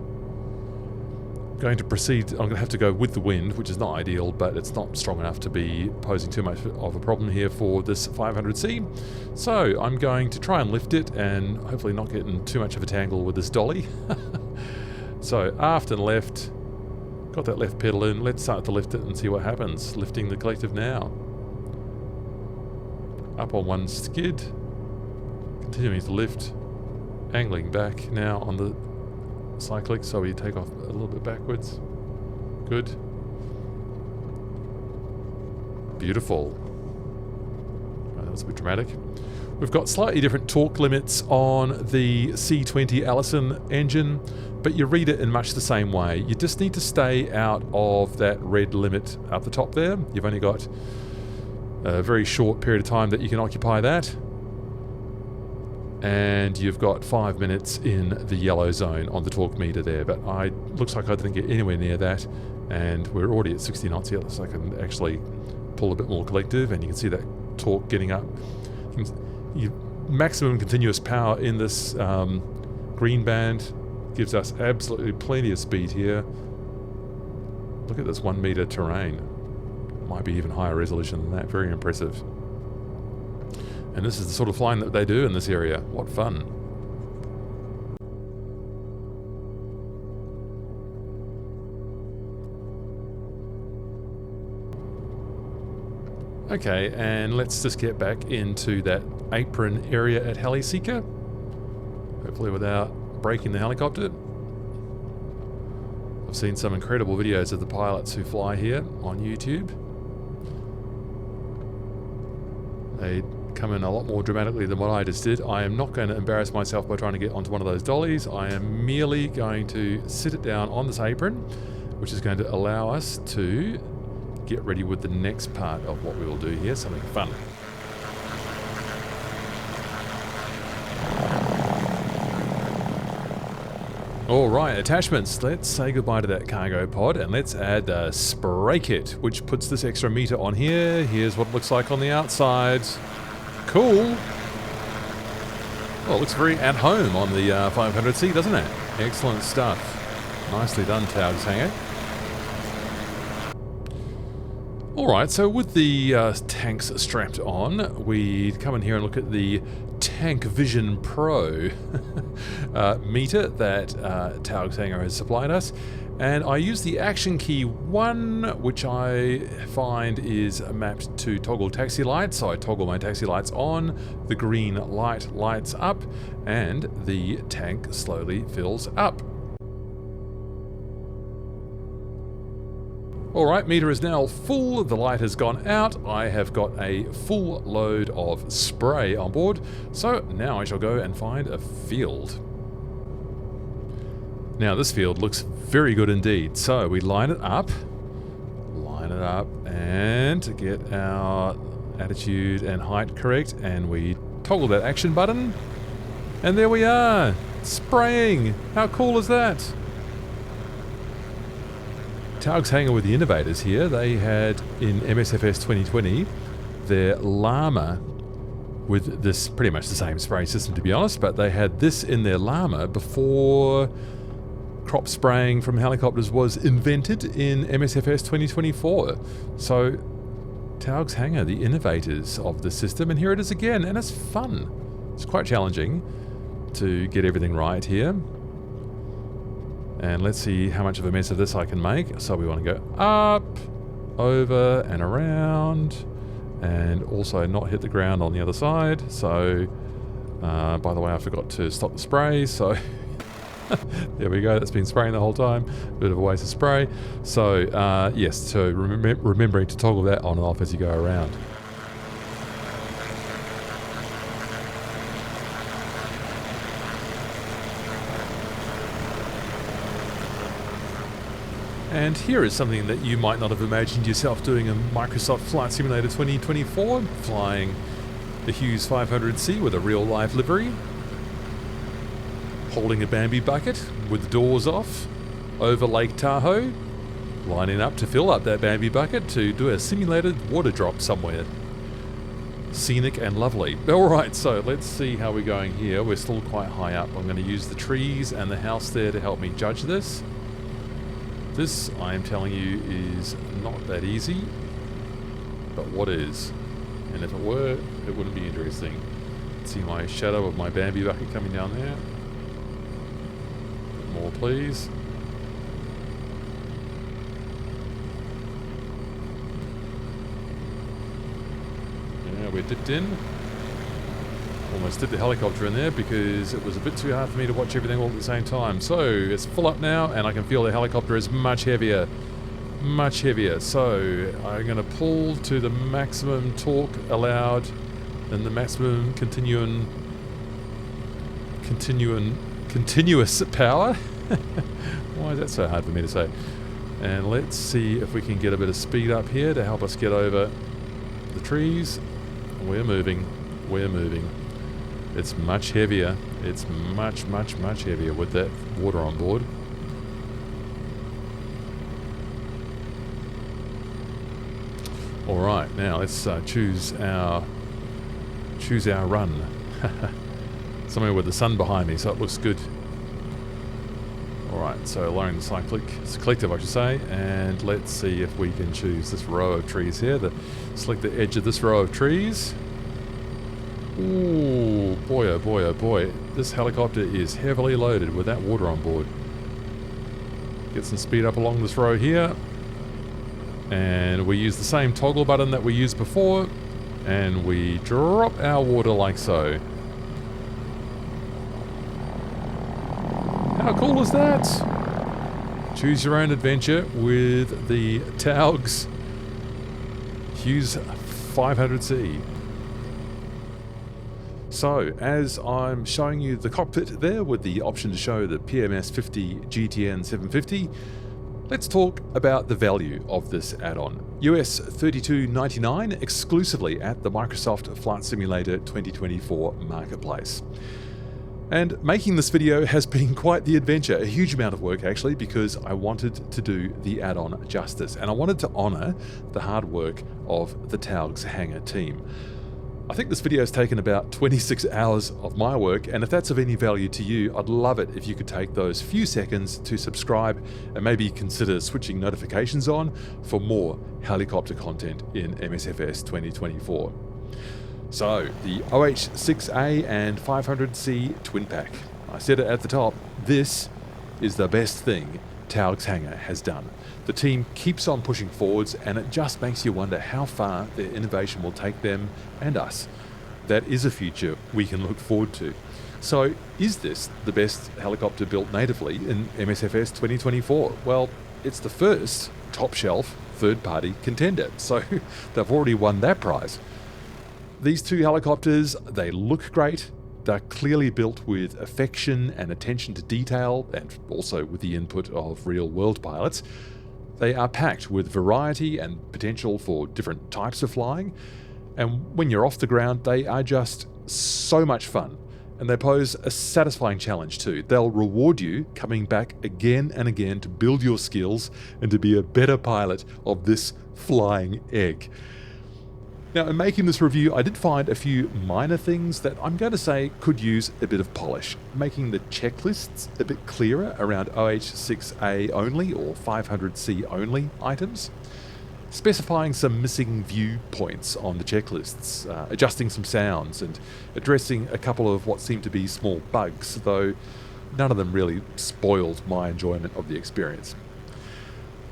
[SPEAKER 1] proceed. I'm going to have to go with the wind, which is not ideal, but it's not strong enough to be posing too much of a problem here for this 500C. So I'm going to try and lift it and hopefully not get in too much of a tangle with this dolly. So aft and left, got that left pedal in. Let's start to lift it and see what happens. Lifting the collective now. Up on one skid. Continuing to lift, angling back now on the cyclic, so we take off a little bit backwards. Good. Beautiful. That was a bit dramatic. We've got slightly different torque limits on the C20 Allison engine, but you read it in much the same way. You just need to stay out of that red limit up the top there. You've only got a very short period of time that you can occupy that. And you've got 5 minutes in the yellow zone on the torque meter there, but looks like I didn't get anywhere near that, and we're already at 60 knots here, so I can actually pull a bit more collective, and you can see that torque getting up. Maximum continuous power in this green band gives us absolutely plenty of speed here. Look at this 1 meter terrain. Might be even higher resolution than that. Very impressive. And this is the sort of flying that they do in this area. What fun. Okay, and let's just get back into that apron area at Heli Seeker. Hopefully without breaking the helicopter. I've seen some incredible videos of the pilots who fly here on YouTube. They come in a lot more dramatically than what I just did. I am not going to embarrass myself by trying to get onto one of those dollies. I am merely going to sit it down on this apron, which is going to allow us to get ready with the next part of what we will do here, something fun. Alright, attachments. Let's say goodbye to that cargo pod and let's add the spray kit, which puts this extra meter on here. Here's what it looks like on the outside. Cool. Well, it looks very at home on the 500C, doesn't it? Excellent stuff. Nicely done, Taog's Hangar. Alright, so with the tanks strapped on, we come in here and look at the Tank Vision Pro meter that Taog's Hangar has supplied us. And I use the action key 1, which I find is mapped to toggle taxi lights. So I toggle my taxi lights on, the green light lights up, and the tank slowly fills up. Alright, meter is now full, the light has gone out, I have got a full load of spray on board, so now I shall go and find a field. Now this field looks very good indeed, so we line it up, and get our attitude and height correct, and we toggle that action button, and there we are, spraying! How cool is that? Taog's Hangar with the innovators here. They had in MSFS 2020 their llama with this pretty much the same spray system, to be honest, but they had this in their llama before crop spraying from helicopters was invented in MSFS 2024. So Taog's Hangar, the innovators of the system, and here it is again, and it's fun. It's quite challenging to get everything right here. And let's see how much of a mess of this I can make. So we want to go up, over and around, and also not hit the ground on the other side. So, by the way, I forgot to stop the spray, so there we go, that's been spraying the whole time. Bit of a waste of spray. So, yes, so remembering to toggle that on and off as you go around. And here is something that you might not have imagined yourself doing in Microsoft Flight Simulator 2024, flying the Hughes 500C with a real-life livery, holding a Bambi bucket with the doors off, over Lake Tahoe, lining up to fill up that Bambi bucket to do a simulated water drop somewhere. scenic and lovely. Alright, so let's see how we're going here. We're still quite high up. I'm going to use the trees and the house there to help me judge this. This, I am telling you, is not that easy. But what is? And if it were, it wouldn't be interesting. See my shadow of my Bambi bucket coming down there. More, please. Yeah, we're dipped in. Almost did the helicopter in there because it was a bit too hard for me to watch everything all at the same time. So it's full up now, and I can feel the helicopter is much heavier. Much heavier. So I'm going to pull to the maximum torque allowed and the maximum continuous power. Why is that so hard for me to say? And let's see if we can get a bit of speed up here to help us get over the trees. We're moving. We're moving. It's much heavier. It's much, much, much heavier with that water on board. Alright, now let's choose our run. Somewhere with the sun behind me, so it looks good. Alright, so lowering the selective, I should say, and let's see if we can choose this row of trees here. Select the edge of this row of trees. Ooh, boy, oh boy, oh boy. This helicopter is heavily loaded with that water on board. Get some speed up along this row here. And we use the same toggle button that we used before. And we drop our water like so. How cool is that? Choose your own adventure with the Taog's Hughes 500C. So, as I'm showing you the cockpit there with the option to show the PMS50 GTN 750, let's talk about the value of this add-on. US $32.99 exclusively at the Microsoft Flight Simulator 2024 marketplace. And making this video has been quite the adventure, a huge amount of work actually, because I wanted to do the add-on justice, and I wanted to honour the hard work of the Taog's Hangar team. I think this video has taken about 26 hours of my work, and if that's of any value to you, I'd love it if you could take those few seconds to subscribe and maybe consider switching notifications on for more helicopter content in MSFS 2024. So, the OH-6A and 500C twin pack. I said it at the top, this is the best thing Taog's Hangar has done. The team keeps on pushing forwards, and it just makes you wonder how far their innovation will take them and us. That is a future we can look forward to. So, is this the best helicopter built natively in MSFS 2024? Well, it's the first top-shelf third-party contender, so they've already won that prize. These two helicopters, they look great. They're clearly built with affection and attention to detail, and also with the input of real-world pilots. They are packed with variety and potential for different types of flying, and when you're off the ground, they are just so much fun, and they pose a satisfying challenge too. They'll reward you coming back again and again to build your skills and to be a better pilot of this flying egg. Now, in making this review, I did find a few minor things that I'm going to say could use a bit of polish, making the checklists a bit clearer around OH-6A only or 500C only items, specifying some missing viewpoints on the checklists, adjusting some sounds, and addressing a couple of what seem to be small bugs, though none of them really spoiled my enjoyment of the experience.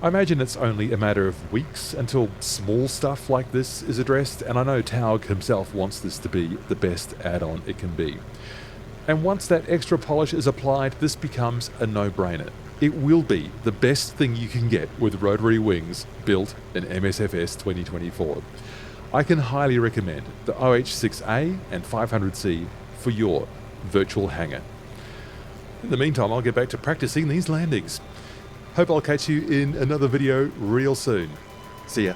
[SPEAKER 1] I imagine it's only a matter of weeks until small stuff like this is addressed, and I know Taog himself wants this to be the best add-on it can be. And once that extra polish is applied, this becomes a no-brainer. It will be the best thing you can get with rotary wings built in MSFS 2024. I can highly recommend the OH-6A and 500C for your virtual hangar. In the meantime, I'll get back to practicing these landings. Hope I'll catch you in another video real soon. See ya.